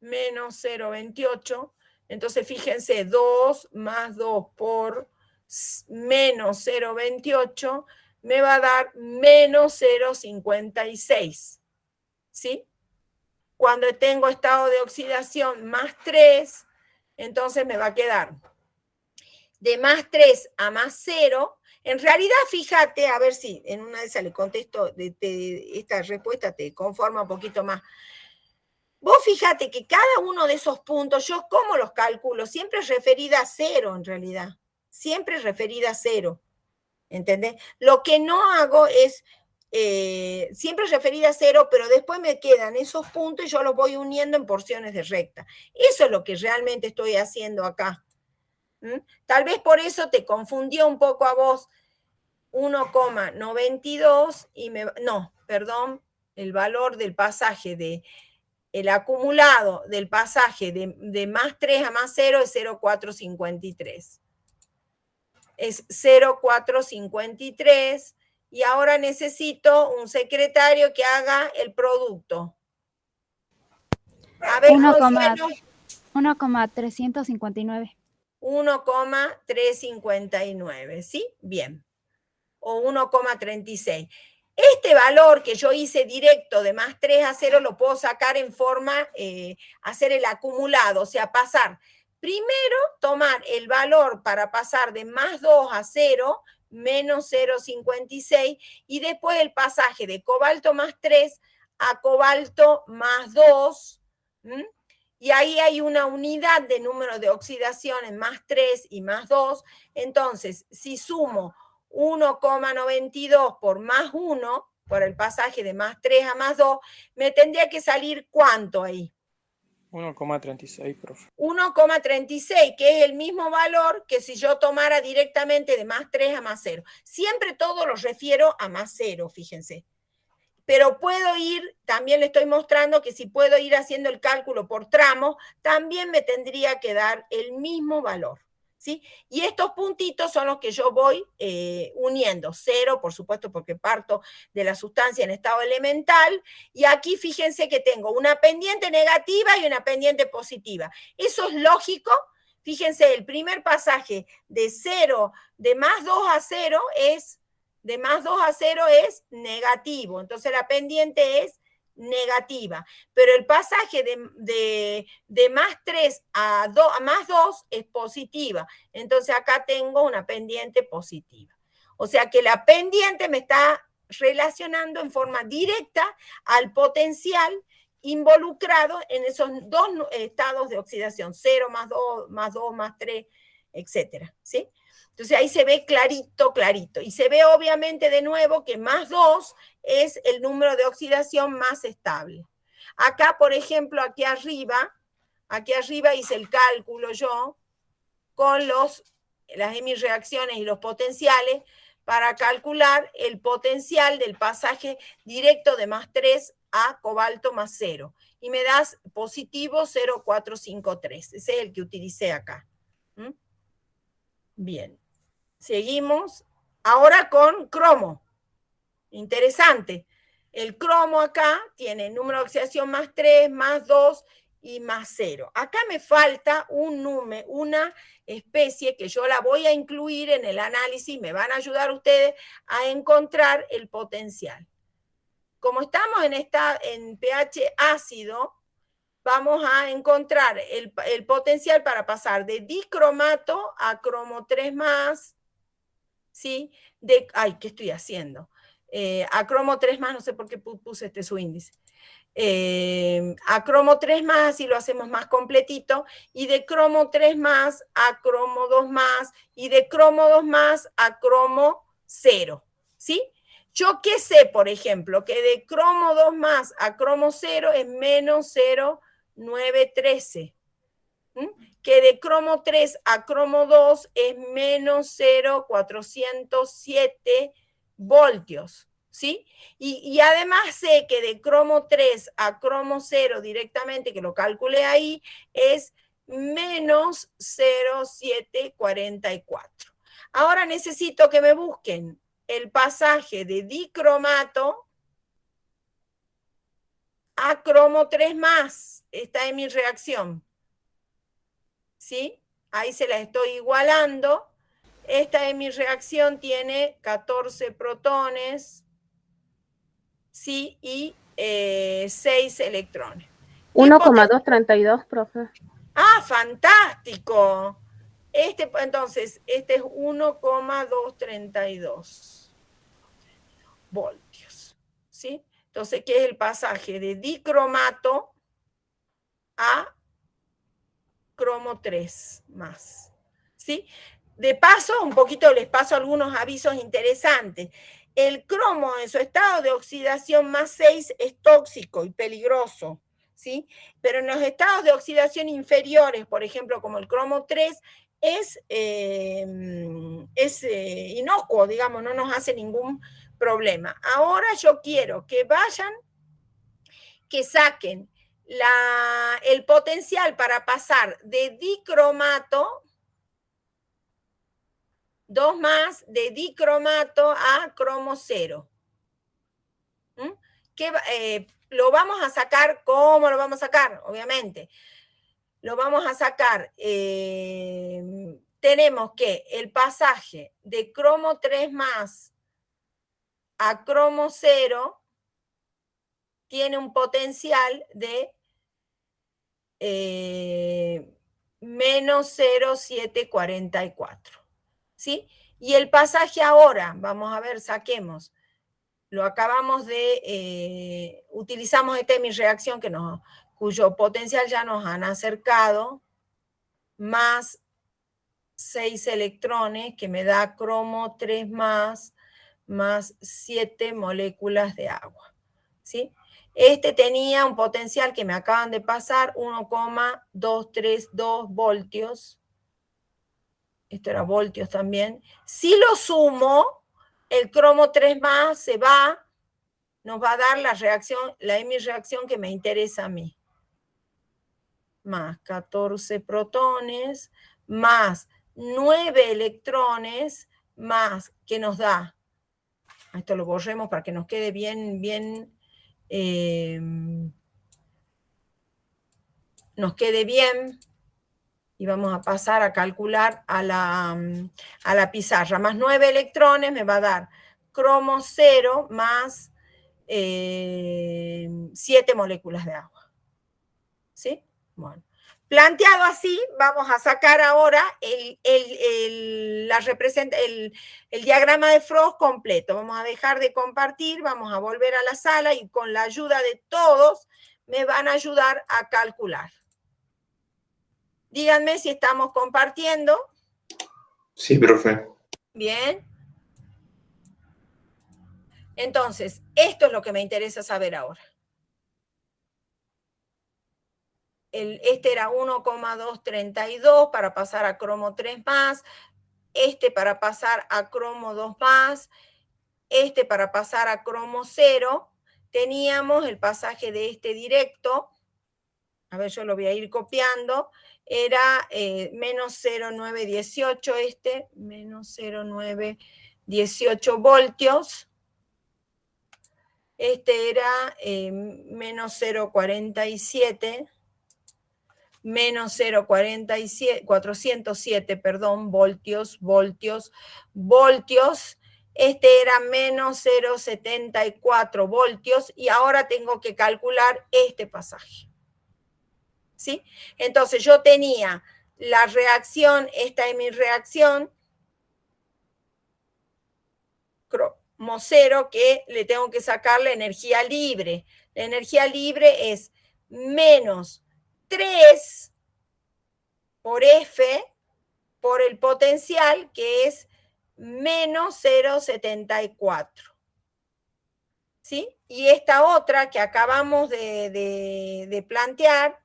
menos 0,28, entonces fíjense, 2 más 2 por menos 0,28 me va a dar menos 0,56, ¿sí? Cuando tengo estado de oxidación más 3, entonces me va a quedar de más 3 a más 0. En realidad, fíjate, a ver si en una de esas le contesto, esta respuesta te conforma un poquito más. Vos fíjate que cada uno de esos puntos, yo cómo los calculo, siempre es referida a 0 en realidad, siempre es referida a 0, ¿entendés? Lo que no hago es, siempre es referida a 0, pero después me quedan esos puntos y yo los voy uniendo en porciones de recta. Eso es lo que realmente estoy haciendo acá. Tal vez por eso te confundió un poco a vos 1,92 y el valor del pasaje el acumulado del pasaje de más 3 a más 0 es 0,453. Es 0,453 y ahora necesito un secretario que haga el producto. A ver, 1,359. 1,359, ¿sí? Bien. O 1,36. Este valor que yo hice directo de más 3 a 0 lo puedo sacar en forma, hacer el acumulado, o sea, pasar. Primero, tomar el valor para pasar de más 2 a 0, menos 0,56, y después el pasaje de cobalto más 3 a cobalto más 2, y ahí hay una unidad de número de oxidación en más 3 y más 2, entonces, si sumo 1,92 por más 1, por el pasaje de más 3 a más 2, me tendría que salir ¿cuánto ahí? 1,36, profe. 1,36, que es el mismo valor que si yo tomara directamente de más 3 a más 0. Siempre todo lo refiero a más 0, fíjense. Pero puedo ir, también le estoy mostrando que si puedo ir haciendo el cálculo por tramos, también me tendría que dar el mismo valor. ¿Sí? Y estos puntitos son los que yo voy uniendo. 0, por supuesto, porque parto de la sustancia en estado elemental. Y aquí fíjense que tengo una pendiente negativa y una pendiente positiva. Eso es lógico. Fíjense, el primer pasaje de 0, de más 2 a 0 es, de más 2 a 0 es negativo. Entonces la pendiente es negativa, pero el pasaje de más 3 a más 2 es positiva, entonces acá tengo una pendiente positiva. O sea que la pendiente me está relacionando en forma directa al potencial involucrado en esos dos estados de oxidación, 0 más 2, más 2, más 3, etcétera, ¿sí? Entonces ahí se ve clarito, clarito. Y se ve obviamente de nuevo que más 2 es el número de oxidación más estable. Acá, por ejemplo, aquí arriba hice el cálculo yo con las hemireacciones y los potenciales para calcular el potencial del pasaje directo de más 3 a cobalto más 0. Y me das positivo 0,453. Ese es el que utilicé acá. Bien. Seguimos. Ahora con cromo. Interesante. El cromo acá tiene número de oxidación más 3, más 2 y más 0. Acá me falta una especie que yo la voy a incluir en el análisis. Me van a ayudar ustedes a encontrar el potencial. Como estamos en pH ácido, vamos a encontrar el potencial para pasar de dicromato a cromo 3 más, ¿sí? ¿Qué estoy haciendo? A cromo 3 más, no sé por qué puse su índice. a cromo 3 más, así lo hacemos más completito, y de cromo 3 más a cromo 2 más, y de cromo 2 más a cromo 0, ¿sí? Yo qué sé, por ejemplo, que de cromo 2 más a cromo 0 es menos 0,913. Que de cromo 3 a cromo 2 es menos 0,407 voltios, ¿sí? Y además sé que de cromo 3 a cromo 0 directamente, que lo calculé ahí, es menos 0,744. Ahora necesito que me busquen el pasaje de dicromato a cromo 3 más. Esta es mi reacción. ¿Sí? Ahí se la estoy igualando. Esta es mi reacción, tiene 14 protones, ¿sí? Y 6 electrones. 1,232, profe. ¡Ah, fantástico! Entonces, este es 1,232 voltios, ¿sí? Entonces, ¿qué es el pasaje de dicromato a cromo 3 más? ¿Sí? De paso, un poquito les paso algunos avisos interesantes. El cromo en su estado de oxidación más 6 es tóxico y peligroso, ¿sí? Pero en los estados de oxidación inferiores, por ejemplo, como el cromo 3, es inocuo, digamos, no nos hace ningún problema. Ahora yo quiero que vayan, que saquen el potencial para pasar de dicromato 2 más de dicromato a cromo 0. Lo vamos a sacar, ¿cómo lo vamos a sacar? Obviamente. Lo vamos a sacar, tenemos que el pasaje de cromo 3 más a cromo 0 tiene un potencial de menos 0,744. ¿Sí? Y el pasaje ahora, vamos a ver, saquemos. Lo acabamos de, utilizamos esta es mi reacción cuyo potencial ya nos han acercado, más 6 electrones, que me da cromo 3 más 7 moléculas de agua. ¿Sí? Este tenía un potencial que me acaban de pasar, 1,232 voltios. Esto era voltios también. Si lo sumo, el cromo 3 más se va, nos va a dar la reacción, la reacción que me interesa a mí. Más 14 protones, más 9 electrones, más, ¿qué nos da? Esto lo borremos para que nos quede bien, nos quede bien. Y vamos a pasar a calcular a la pizarra. Más 9 electrones me va a dar cromo 0 más 7 moléculas de agua. ¿Sí? Bueno. Planteado así, vamos a sacar ahora el diagrama de Frost completo. Vamos a dejar de compartir, vamos a volver a la sala y con la ayuda de todos me van a ayudar a calcular. Díganme si estamos compartiendo. Sí, profe. Bien. Entonces, esto es lo que me interesa saber ahora. Este era 1,232 para pasar a cromo 3 más, este para pasar a cromo 2 más, este para pasar a cromo 0. Teníamos el pasaje de este directo. A ver, yo lo voy a ir copiando. Era menos 0,918 menos 0,918 voltios. Este era menos 0,47, menos 0,407, perdón, voltios. Este era menos 0,74 voltios y ahora tengo que calcular este pasaje. ¿Sí? Entonces yo tenía la reacción, esta es mi reacción, 0 que le tengo que sacar la energía libre. La energía libre es menos 3 por F por el potencial, que es menos 0,74. ¿Sí? Y esta otra que acabamos de plantear,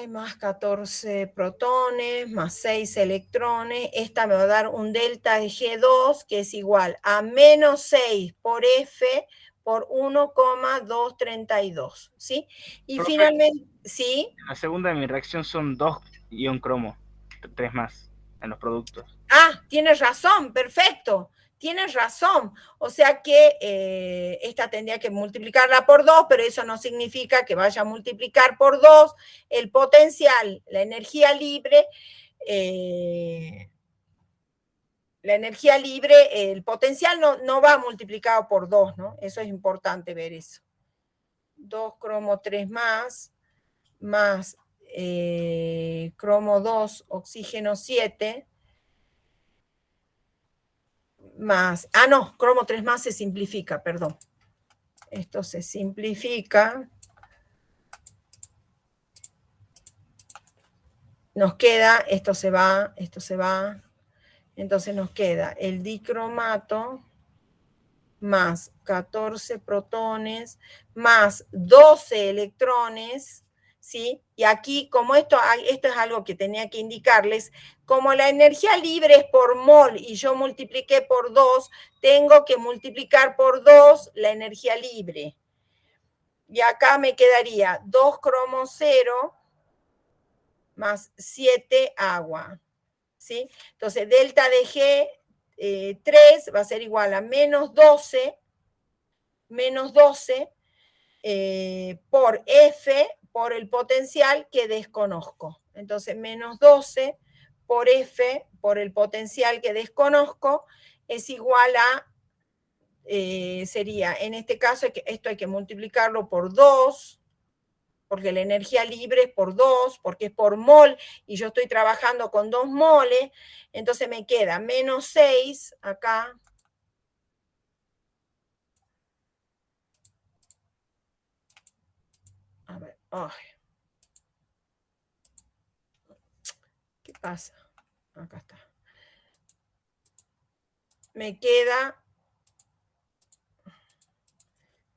más 14 protones, más 6 electrones. Esta me va a dar un delta de G2 que es igual a menos 6 por F por 1,232. ¿Sí? Y Profe, finalmente, ¿sí? en la segunda de mi reacción son 2 ion cromo, 3 más en los productos. Ah, tienes razón, perfecto. Tienes razón. O sea que esta tendría que multiplicarla por 2, pero eso no significa que vaya a multiplicar por 2 el potencial, la energía libre. La energía libre, el potencial no va multiplicado por 2, ¿no? Eso es importante ver eso. 2 cromo 3 más cromo 2, oxígeno 7, más, no, cromo 3 más se simplifica, perdón. Esto se simplifica. Nos queda, esto se va. Entonces nos queda el dicromato más 14 protones más 12 electrones, ¿sí? Y aquí, como esto es algo que tenía que indicarles, como la energía libre es por mol y yo multipliqué por 2, tengo que multiplicar por 2 la energía libre. Y acá me quedaría 2 cromo 0 más 7 agua, ¿sí? Entonces, delta de G 3 va a ser igual a menos 12 por F por el potencial que desconozco. Entonces, menos 12 por F por el potencial que desconozco es igual a, sería, en este caso, esto hay que multiplicarlo por 2, porque la energía libre es por 2, porque es por mol, y yo estoy trabajando con 2 moles, entonces me queda menos 6 acá. A ver, ¿qué pasa? Acá está. Me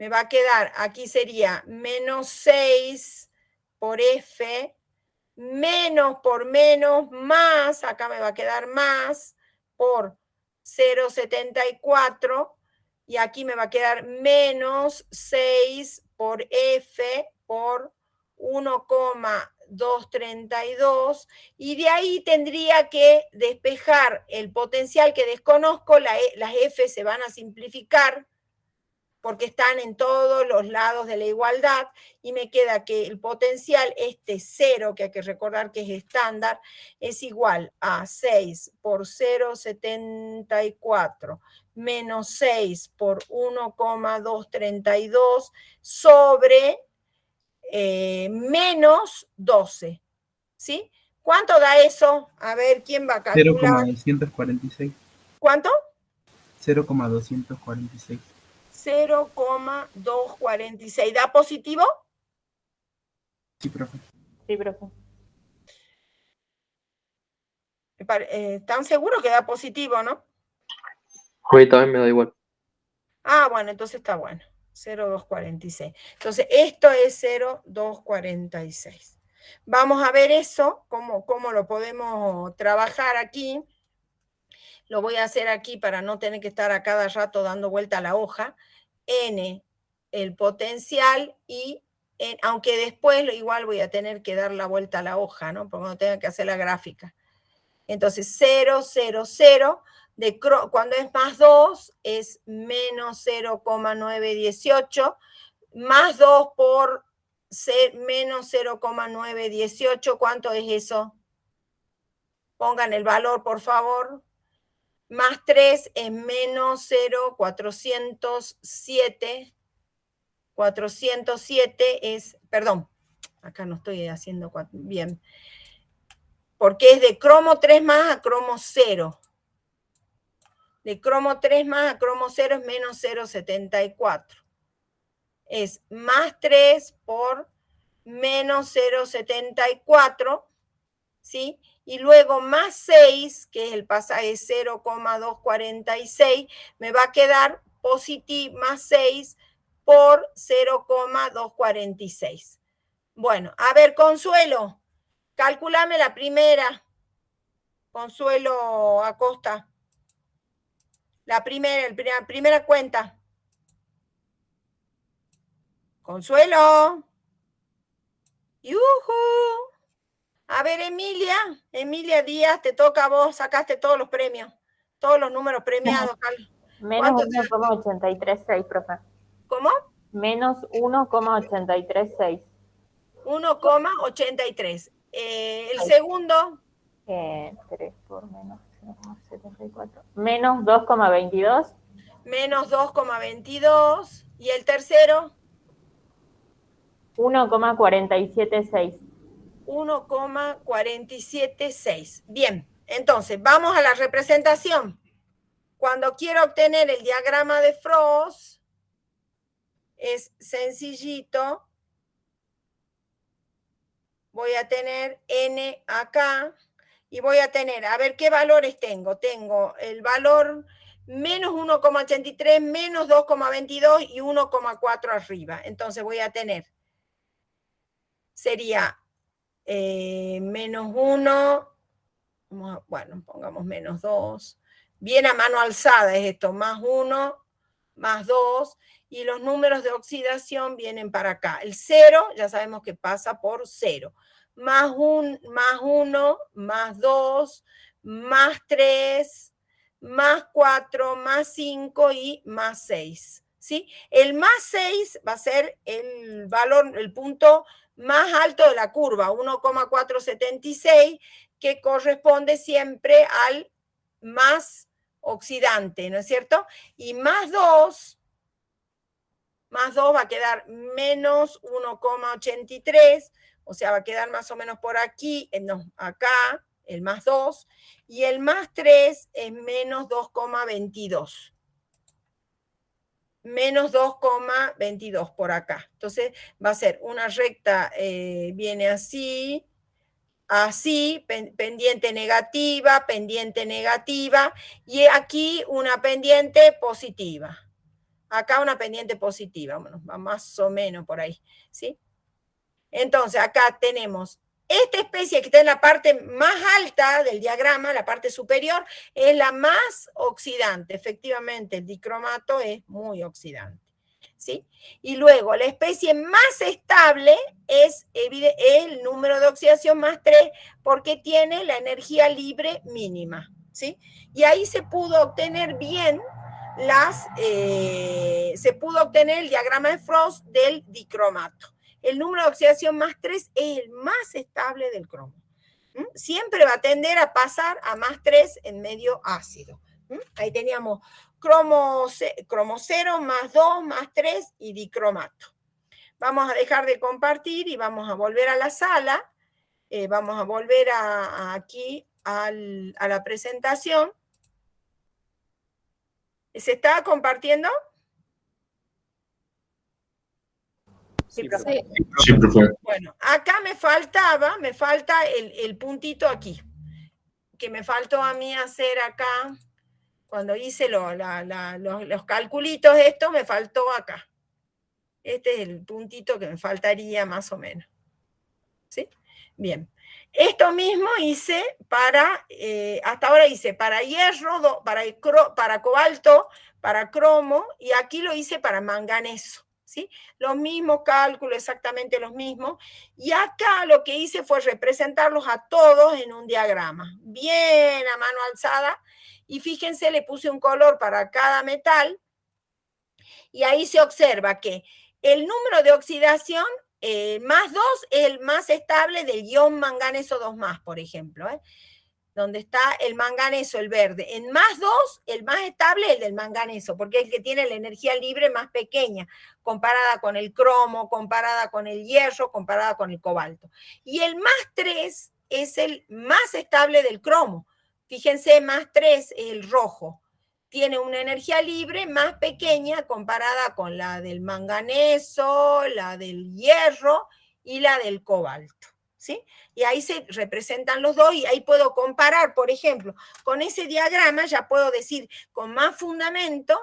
va a quedar, aquí sería menos 6 por F, menos por menos, más, acá me va a quedar más, por 0,74, y aquí me va a quedar menos 6 por F por 1,232, y de ahí tendría que despejar el potencial que desconozco, las F se van a simplificar, porque están en todos los lados de la igualdad, y me queda que el potencial, este 0, que hay que recordar que es estándar, es igual a 6 por 0,74 menos 6 por 1,232 sobre menos 12. ¿Sí? ¿Cuánto da eso? A ver, ¿quién va a calcular? 0,246. ¿Cuánto? 0,246. 0,246. ¿Da positivo? Sí, profe. Sí, profe. ¿Están seguros que da positivo, no? A mí también me da igual. Bueno, entonces está bueno. 0,246. Entonces, esto es 0,246. Vamos a ver eso, cómo lo podemos trabajar aquí. Lo voy a hacer aquí para no tener que estar a cada rato dando vuelta a la hoja. N, el potencial, y aunque después igual voy a tener que dar la vuelta a la hoja, ¿no? Porque no tenga que hacer la gráfica. Entonces, 0, 0, 0, cuando es más 2, es menos 0,918, más 2 por menos 0,918, ¿cuánto es eso? Pongan el valor, por favor. Más 3 es menos 0,407. 407 es, perdón, Acá no estoy haciendo bien. Porque es de cromo 3 más a cromo 0. De cromo 3 más a cromo 0 es menos 0,74. Es más 3 por menos 0,74, ¿sí? Y luego más 6, que es el pasaje 0,246, me va a quedar positivo, más 6 por 0,246. Bueno, a ver, Consuelo, calculame la primera. Consuelo Acosta. La primera cuenta. Consuelo. ¡Yujú! A ver, Emilia Díaz, te toca a vos, sacaste todos los premios, todos los números premiados. Menos ¿Cuánto te- 1,836, profe. ¿Cómo? Menos 1,836. 1,83. El segundo, 3 por menos 0,74. Menos 2,22. menos 2,22. Y el tercero, 1,476. 1,476. Bien, entonces vamos a la representación. Cuando quiero obtener el diagrama de Frost, es sencillito. Voy a tener N acá y voy a tener, a ver qué valores tengo. Tengo el valor menos 1,83, menos 2,22 y 1,4 arriba. Entonces voy a tener, sería menos 1, bueno, pongamos menos 2. Bien a mano alzada es esto, más 1, más 2. Y los números de oxidación vienen para acá. El 0, ya sabemos que pasa por 0. Más 1, más 2, más 3, más 4, más 5 y más 6. ¿Sí? El más 6 va a ser el valor, el punto más alto de la curva, 1,476, que corresponde siempre al más oxidante, ¿no es cierto? Y más 2 va a quedar menos 1,83, o sea, va a quedar más o menos por aquí, no, acá, el más 2, y el más 3 es menos 2,22. Menos 2,22 por acá. Entonces va a ser una recta, viene así, así, pendiente negativa, y aquí una pendiente positiva. Acá una pendiente positiva, bueno, va más o menos por ahí, ¿sí? Entonces acá tenemos esta especie que está en la parte más alta del diagrama, la parte superior, es la más oxidante. Efectivamente, el dicromato es muy oxidante, ¿sí? Y luego, la especie más estable es el número de oxidación más 3, porque tiene la energía libre mínima, ¿sí? Y ahí se pudo obtener bien se pudo obtener el diagrama de Frost del dicromato. El número de oxidación más 3 es el más estable del cromo. Siempre va a tender a pasar a más 3 en medio ácido. Ahí teníamos cromo 0, más 2, más 3 y dicromato. Vamos a dejar de compartir y vamos a volver a la sala. Vamos a volver aquí a la presentación. ¿Se está compartiendo? Sí, profe. Sí, profe. Bueno, acá me falta el puntito aquí, que me faltó a mí hacer acá, cuando hice los calculitos, esto me faltó acá. Este es el puntito que me faltaría más o menos. ¿Sí? Bien. Esto mismo hice hasta ahora hice para hierro, para cobalto, para cromo, y aquí lo hice para manganeso. ¿Sí? Los mismos cálculos, exactamente los mismos. Y acá lo que hice fue representarlos a todos en un diagrama, bien a mano alzada. Y fíjense, le puse un color para cada metal. Y ahí se observa que el número de oxidación, más 2, es el más estable del ion manganeso 2+, por ejemplo. donde está el manganeso, el verde. En +2, el más estable es el del manganeso, porque es el que tiene la energía libre más pequeña, comparada con el cromo, comparada con el hierro, comparada con el cobalto. Y el +3 es el más estable del cromo. Fíjense, +3 es el rojo. Tiene una energía libre más pequeña comparada con la del manganeso, la del hierro y la del cobalto. ¿Sí? Y ahí se representan los dos y ahí puedo comparar, por ejemplo, con ese diagrama ya puedo decir con más fundamento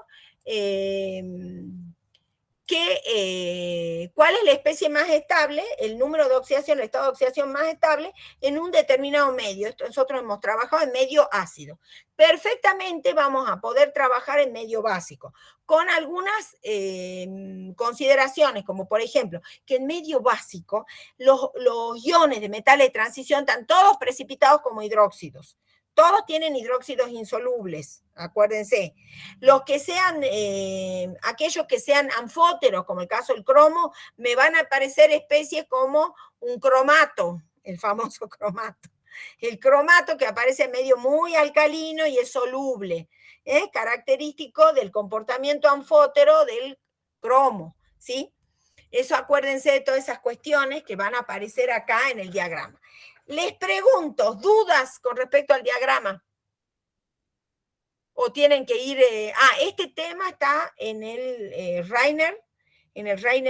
cuál es la especie más estable, el número de oxidación, el estado de oxidación más estable en un determinado medio. Nosotros hemos trabajado en medio ácido. Perfectamente vamos a poder trabajar en medio básico, con algunas consideraciones, como por ejemplo, que en medio básico los iones de metales de transición están todos precipitados como hidróxidos. Todos tienen hidróxidos insolubles, acuérdense. Los que sean, aquellos que sean anfóteros, como el caso del cromo, me van a aparecer especies como un cromato, el famoso cromato. El cromato que aparece en medio muy alcalino y es soluble, característico del comportamiento anfótero del cromo, ¿sí? Eso acuérdense de todas esas cuestiones que van a aparecer acá en el diagrama. Les pregunto, ¿dudas con respecto al diagrama? ¿O tienen que ir? Este tema está en el Reiner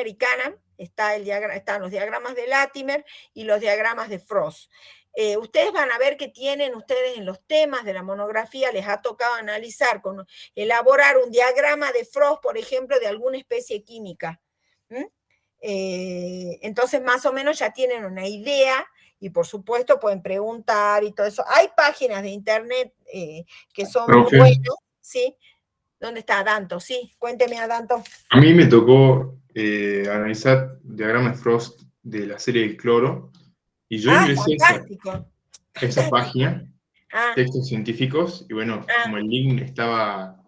y Canham, están los diagramas de Latimer y los diagramas de Frost. Ustedes van a ver que tienen ustedes en los temas de la monografía, les ha tocado analizar, elaborar un diagrama de Frost, por ejemplo, de alguna especie química. Entonces, más o menos ya tienen una idea. Y por supuesto pueden preguntar y todo eso. Hay páginas de internet que son muy buenas, ¿sí? ¿Dónde está Danto? Sí, cuénteme a Danto. A mí me tocó analizar diagramas de Frost de la serie del cloro, y yo ingresé esa página, textos científicos, y bueno, como el link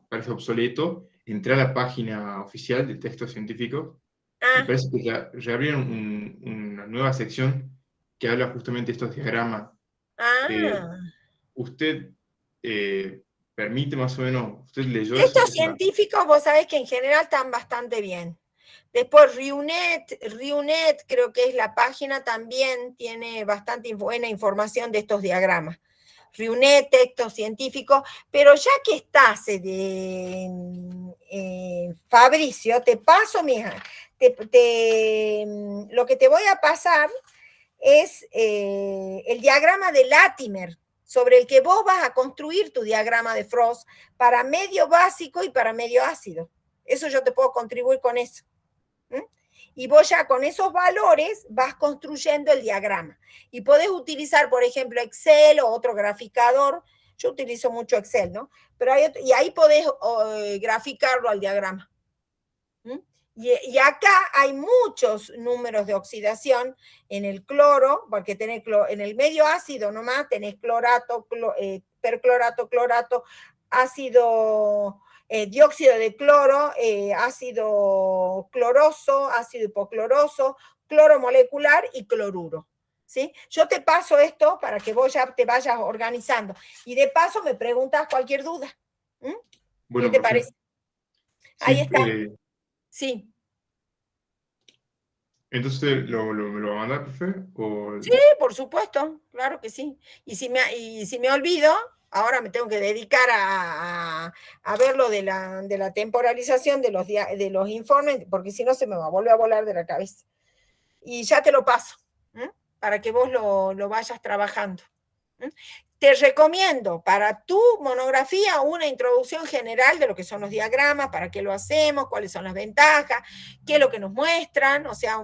parece obsoleto, entré a la página oficial de textos científicos, y parece que reabrieron una nueva sección que habla justamente de estos diagramas. ¿Usted permite más o menos, usted leyó eso? Estos científicos, vos sabés que en general están bastante bien. Después RiuNet, creo que es la página, también tiene bastante buena información de estos diagramas. RiuNet, textos científicos, pero ya que estás, Fabricio, te paso, mija, lo que te voy a pasar es el diagrama de Latimer, sobre el que vos vas a construir tu diagrama de Frost para medio básico y para medio ácido. Eso yo te puedo contribuir con eso. Y vos ya con esos valores vas construyendo el diagrama. Y podés utilizar, por ejemplo, Excel o otro graficador. Yo utilizo mucho Excel, ¿no? Pero y ahí podés graficarlo al diagrama. Y acá hay muchos números de oxidación en el cloro, porque tenés en el medio ácido nomás tenés clorato, perclorato, clorato, ácido, dióxido de cloro, ácido cloroso, ácido hipocloroso, cloro molecular y cloruro. ¿Sí? Yo te paso esto para que vos ya te vayas organizando. Y de paso me preguntas cualquier duda. Bueno, ¿qué te parece? Ahí está. Sí. Entonces, ¿me lo va a mandar, profe? Sí, por supuesto, claro que sí. Y si me olvido, ahora me tengo que dedicar a ver lo de la temporalización de los informes, porque si no se me va a volver a volar de la cabeza. Y ya te lo paso, para que vos lo vayas trabajando. Te recomiendo para tu monografía una introducción general de lo que son los diagramas, para qué lo hacemos, cuáles son las ventajas, qué es lo que nos muestran, o sea,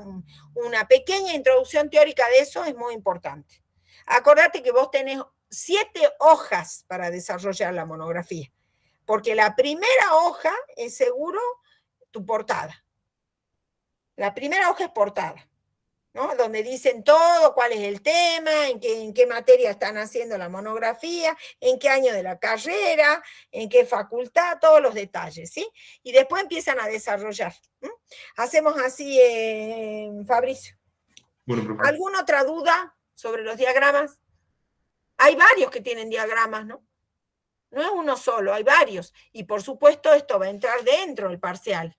una pequeña introducción teórica de eso es muy importante. Acordate que vos tenés 7 hojas para desarrollar la monografía, porque la primera hoja es seguro tu portada. La primera hoja es portada, ¿no? Donde dicen todo, cuál es el tema, en qué materia están haciendo la monografía, en qué año de la carrera, en qué facultad, todos los detalles, ¿sí? Y después empiezan a desarrollar. Hacemos así, Fabricio. Bueno, ¿Alguna otra duda sobre los diagramas? Hay varios que tienen diagramas, ¿no? No es uno solo, hay varios. Y por supuesto esto va a entrar dentro del parcial.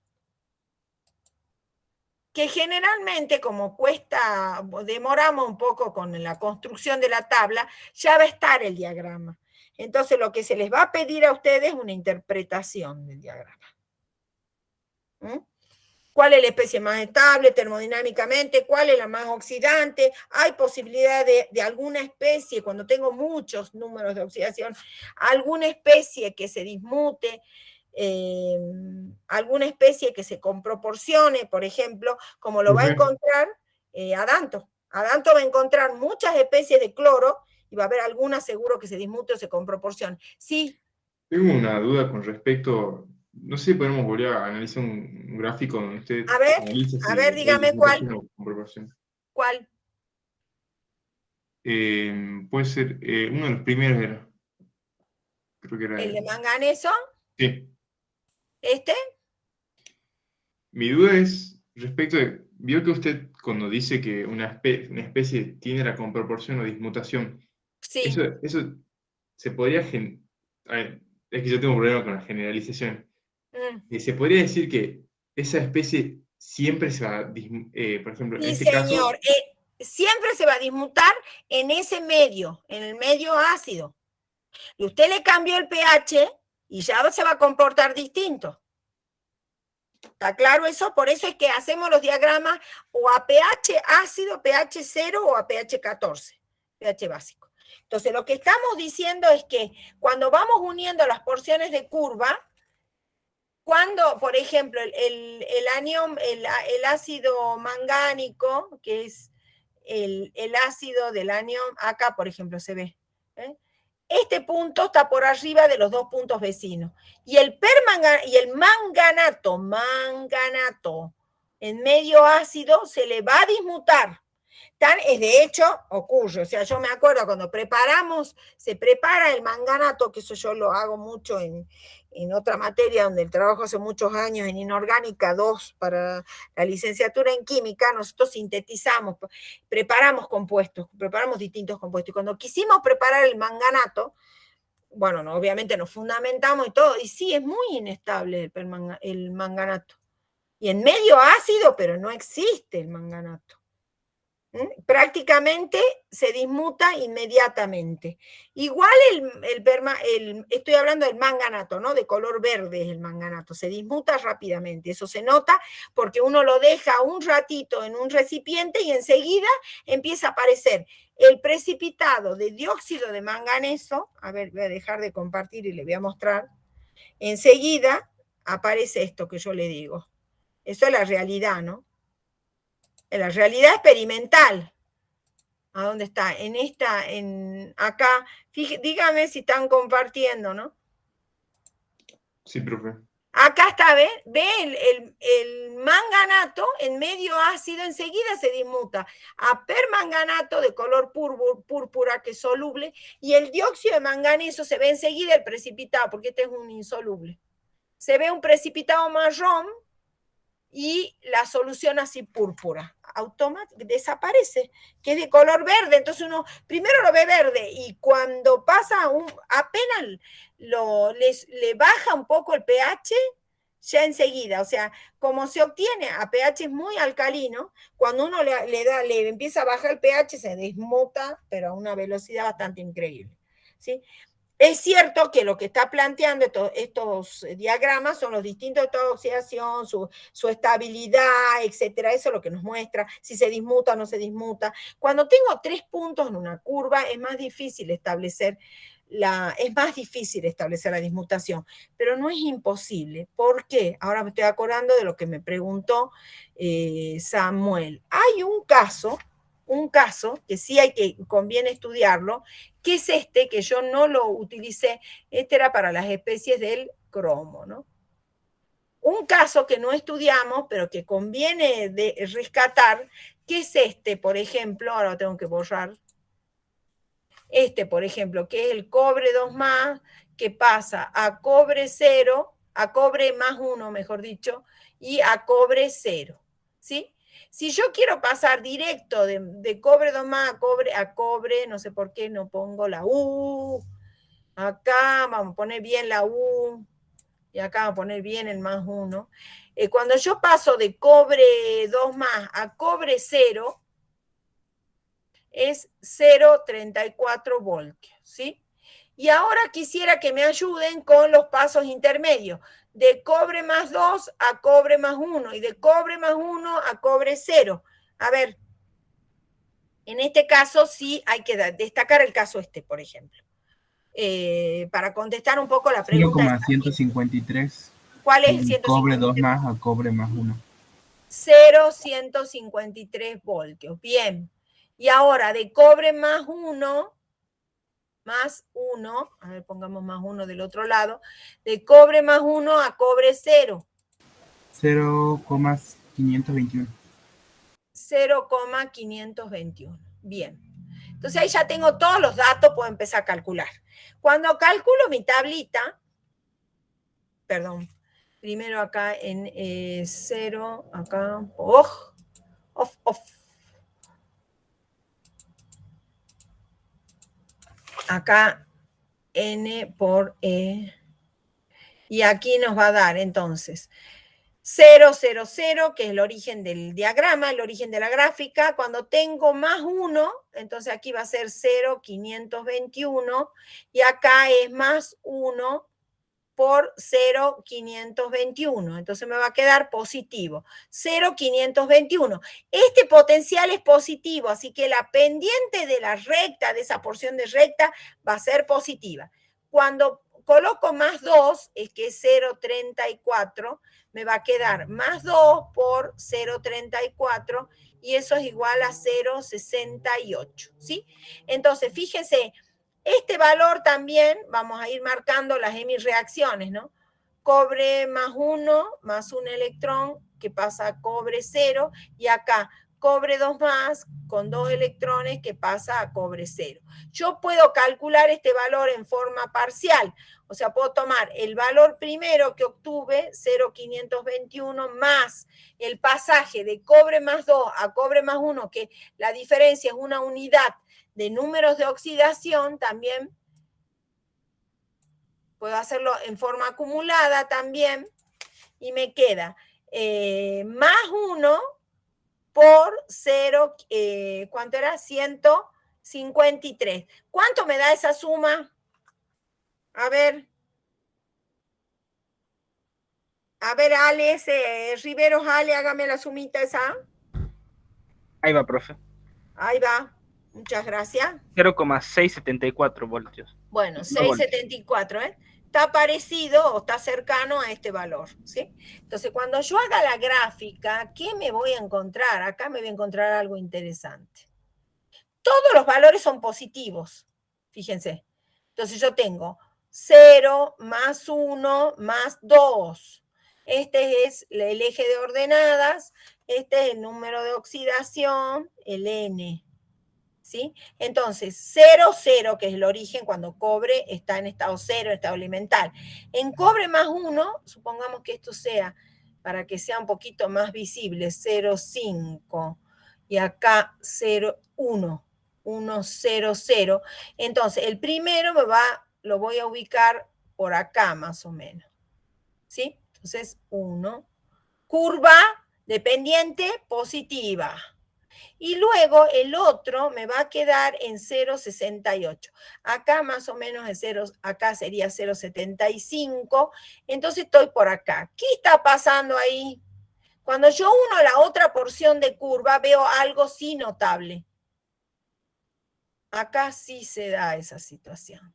Que generalmente, como demoramos un poco con la construcción de la tabla, ya va a estar el diagrama. Entonces lo que se les va a pedir a ustedes es una interpretación del diagrama. ¿Mm? ¿Cuál es la especie más estable termodinámicamente? ¿Cuál es la más oxidante? ¿Hay posibilidad de alguna especie, cuando tengo muchos números de oxidación, alguna especie que se dismute, alguna especie que se comproporcione, por ejemplo, como lo va a encontrar Adanto? Adanto va a encontrar muchas especies de cloro y va a haber alguna seguro que se dismute o se comproporcione. Sí. Tengo una duda con respecto, no sé si podemos volver a analizar un gráfico donde usted analiza a ver, dígame cuál. ¿Cuál? Puede ser, uno de los primeros era. Creo que era ¿El de manganeso? Sí. ¿Este? Mi duda es respecto de, vio que usted cuando dice que una especie tiene la comproporción o dismutación, sí. Eso se podría, a ver, es que yo tengo un problema con la generalización. ¿Se podría decir que esa especie siempre se va a por ejemplo, sí, en este señor. caso... Siempre se va a dismutar en ese medio, en el medio ácido. Y usted le cambió el pH y ya se va a comportar distinto. ¿Está claro eso? Por eso es que hacemos los diagramas o a pH ácido, pH 0 o a pH 14, pH básico. Entonces, lo que estamos diciendo es que cuando vamos uniendo las porciones de curva, cuando, por ejemplo, el ácido mangánico, que es el ácido del anión, acá, por ejemplo, se ve, este punto está por arriba de los dos puntos vecinos. Y el manganato en medio ácido se le va a dismutar. De hecho, ocurre. O sea, yo me acuerdo cuando se prepara el manganato, que eso yo lo hago mucho en otra materia donde trabajo hace muchos años, en Inorgánica 2, para la licenciatura en Química, nosotros sintetizamos, preparamos distintos compuestos. Y cuando quisimos preparar el manganato, bueno, obviamente nos fundamentamos y todo, y sí, es muy inestable el manganato. Y en medio ácido, pero no existe el manganato. Prácticamente se dismuta inmediatamente. Igual estoy hablando del manganato, ¿no? De color verde es el manganato, se dismuta rápidamente. Eso se nota porque uno lo deja un ratito en un recipiente y enseguida empieza a aparecer el precipitado de dióxido de manganeso. A ver, voy a dejar de compartir y le voy a mostrar. Enseguida aparece esto que yo le digo. Eso es la realidad, ¿no? En la realidad experimental. ¿A dónde está? Acá. Dígame si están compartiendo, ¿no? Sí, profe. Acá está, ¿ve? El manganato en medio ácido enseguida se dismuta a permanganato de color púrpura, que es soluble, y el dióxido de manganeso se ve enseguida el precipitado, porque este es un insoluble. Se ve un precipitado marrón y la solución así púrpura, desaparece, que es de color verde. Entonces uno primero lo ve verde y cuando pasa apenas le baja un poco el pH, ya enseguida, o sea, como se obtiene a pH muy alcalino, cuando uno le empieza a bajar el pH se desmuta, pero a una velocidad bastante increíble, ¿sí? Es cierto que lo que está planteando estos diagramas son los distintos estados de oxidación, su estabilidad, etcétera. Eso es lo que nos muestra si se dismuta o no se dismuta. Cuando tengo 3 puntos en una curva es más difícil establecer la dismutación, pero no es imposible. ¿Por qué? Ahora me estoy acordando de lo que me preguntó Samuel. Hay un caso que sí conviene estudiarlo, que es que yo no lo utilicé. Era para las especies del cromo, ¿no? Un caso que no estudiamos, pero que conviene rescatar, que es por ejemplo, ahora lo tengo que borrar, por ejemplo, que es el cobre 2+, que pasa a cobre 0, a cobre +1, mejor dicho, y a cobre 0, ¿sí? Si yo quiero pasar directo de cobre 2 más a cobre, no sé por qué no pongo la U. Acá vamos a poner bien la U. Y acá vamos a poner bien el más 1. Cuando yo paso de cobre 2 más a cobre 0, es 0,34 voltios, ¿sí? Y ahora quisiera que me ayuden con los pasos intermedios. De cobre más 2 a cobre más 1 y de cobre más 1 a cobre 0. A ver, en este caso sí hay que destacar el caso este, por ejemplo. Para contestar un poco la pregunta. 0,153. ¿Cuál es el 153? Cobre 2 más a cobre más 1. 0,153 voltios. Bien. Y ahora de cobre más 1, a ver, pongamos más 1 del otro lado, de cobre más 1 a cobre 0. 0,521. 0,521. Bien. Entonces ahí ya tengo todos los datos, puedo empezar a calcular. Cuando calculo mi tablita, perdón, primero acá en 0, acá, off. Acá N por E. Y aquí nos va a dar entonces 0, 0, 0, que es el origen del diagrama, el origen de la gráfica. Cuando tengo más 1, entonces aquí va a ser 0,521 y acá es más 1 por 0,521. Entonces me va a quedar positivo. 0,521. Este potencial es positivo, así que la pendiente de la recta, de esa porción de recta, va a ser positiva. Cuando coloco más 2, es que es 0,34, me va a quedar más 2 por 0,34 y eso es igual a 0,68, ¿sí? Entonces, fíjense, este valor también, vamos a ir marcando las hemirreacciones, ¿no? Cobre más 1, más un electrón que pasa a cobre 0, y acá cobre 2 más con 2 electrones que pasa a cobre 0. Yo puedo calcular este valor en forma parcial, o sea, puedo tomar el valor primero que obtuve, 0,521, más el pasaje de cobre más 2 a cobre más 1, que la diferencia es una unidad de números de oxidación. También puedo hacerlo en forma acumulada también, y me queda más 1 por 0, ¿cuánto era? 153. ¿Cuánto me da esa suma? A ver, Ale, Riveros, Ale, hágame la sumita esa. Ahí va, profe. Ahí va. Muchas gracias. 0,674 voltios. Bueno, 674, ¿eh? Está parecido o está cercano a este valor, ¿sí? Entonces, cuando yo haga la gráfica, ¿qué me voy a encontrar? Acá me voy a encontrar algo interesante. Todos los valores son positivos, fíjense. Entonces, yo tengo 0 más 1 más 2. Este es el eje de ordenadas, este es el número de oxidación, el N. ¿Sí? Entonces, 0, 0, que es el origen cuando cobre está en estado 0, en estado elemental. En cobre más 1, supongamos que esto sea, para que sea un poquito más visible, 0, 5, y acá 0, 1, 1, 0, 0. Entonces, el primero lo voy a ubicar por acá más o menos. ¿Sí? Entonces, 1, curva dependiente positiva. Y luego el otro me va a quedar en 0,68. Acá más o menos acá sería 0,75. Entonces estoy por acá. ¿Qué está pasando ahí? Cuando yo uno la otra porción de curva, veo algo sí notable. Acá sí se da esa situación.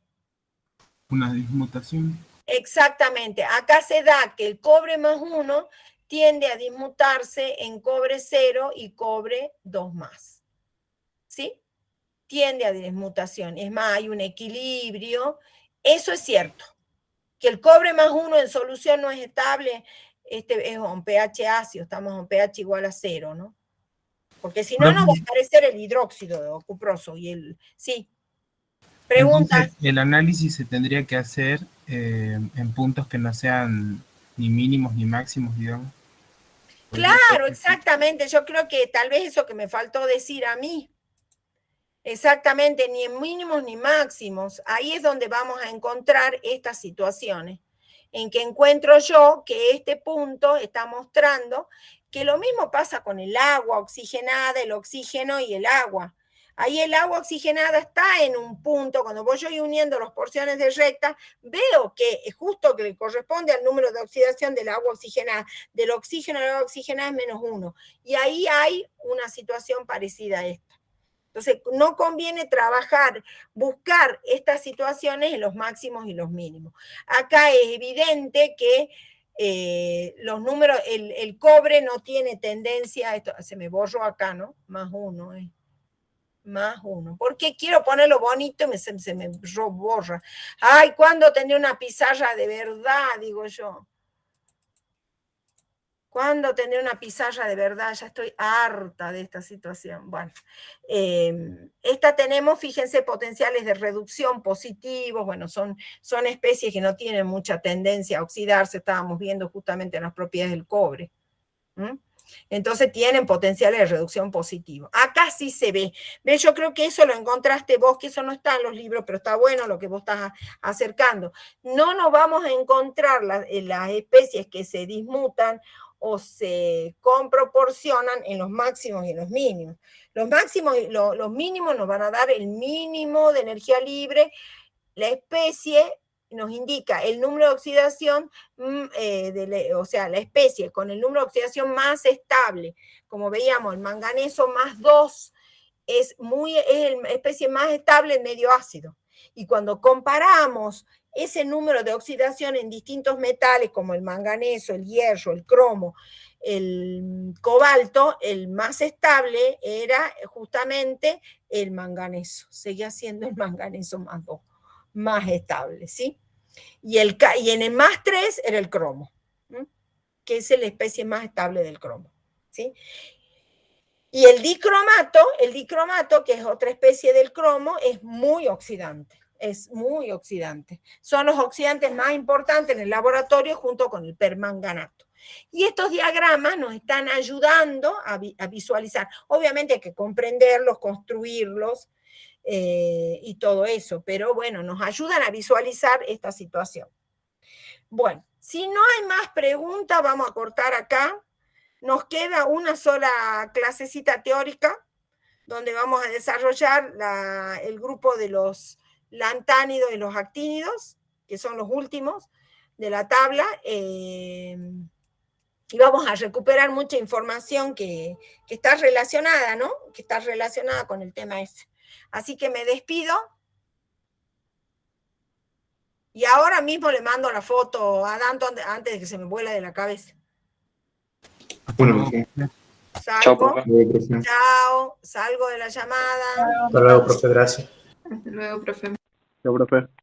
Una dismutación. Exactamente. Acá se da que el cobre más 1 tiende a dismutarse en cobre 0 y cobre 2 más. ¿Sí? Tiende a dismutación. Es más, hay un equilibrio. Eso es cierto. Que el cobre más 1 en solución no es estable, este es un pH ácido, estamos en pH igual a 0, ¿no? Porque si no, no va a aparecer el hidróxido cuproso y el... Sí. Pregunta. Entonces, el análisis se tendría que hacer en puntos que no sean ni mínimos ni máximos, digamos. Claro, exactamente. Yo creo que tal vez eso que me faltó decir a mí. Exactamente, ni en mínimos ni máximos. Ahí es donde vamos a encontrar estas situaciones, en que encuentro yo que este punto está mostrando que lo mismo pasa con el agua oxigenada, el oxígeno y el agua. Ahí el agua oxigenada está en un punto, cuando voy yo uniendo las porciones de recta, veo que es justo que le corresponde al número de oxidación del agua oxigenada, del oxígeno al agua oxigenada es -1. Y ahí hay una situación parecida a esta. Entonces, no conviene trabajar, buscar estas situaciones en los máximos y los mínimos. Acá es evidente que los números, el cobre no tiene tendencia a esto. Se me borró acá, ¿no? +1, +1. Porque quiero ponerlo bonito y se me borra. Ay, ¿cuándo tendré una pizarra de verdad? Digo yo. ¿Cuándo tendré una pizarra de verdad? Ya estoy harta de esta situación. Bueno, esta tenemos, fíjense, potenciales de reducción positivos. Bueno, son especies que no tienen mucha tendencia a oxidarse. Estábamos viendo justamente las propiedades del cobre. Entonces tienen potenciales de reducción positivos. Acá sí se ve. ¿Ves? Yo creo que eso lo encontraste vos, que eso no está en los libros, pero está bueno lo que vos estás acercando. No nos vamos a encontrar las especies que se dismutan o se comproporcionan en los máximos y en los mínimos. Los máximos y los mínimos nos van a dar el mínimo de energía libre. La especie nos indica el número de oxidación, o sea, la especie con el número de oxidación más estable. Como veíamos, el manganeso +2 es la especie más estable en medio ácido. Y cuando comparamos ese número de oxidación en distintos metales como el manganeso, el hierro, el cromo, el cobalto, el más estable era justamente el manganeso. Seguía siendo el manganeso +2, más estable, ¿sí? Y en el +3 era el cromo, que es la especie más estable del cromo, ¿sí? Y el dicromato, que es otra especie del cromo, es muy oxidante. Es muy oxidante. Son los oxidantes más importantes en el laboratorio junto con el permanganato. Y estos diagramas nos están ayudando a visualizar. Obviamente hay que comprenderlos, construirlos y todo eso, pero bueno, nos ayudan a visualizar esta situación. Bueno, si no hay más preguntas, vamos a cortar acá. Nos queda una sola clasecita teórica donde vamos a desarrollar el grupo de los lantánidos y los actínidos, que son los últimos de la tabla, y vamos a recuperar mucha información que está relacionada, ¿no? Que está relacionada con el tema ese. Así que me despido. Y ahora mismo le mando la foto a Danto antes de que se me vuela de la cabeza. Bueno, Chao, profe. Chao, salgo de la llamada. Hasta luego, profe, gracias. Hasta luego, profe. Chao, profe.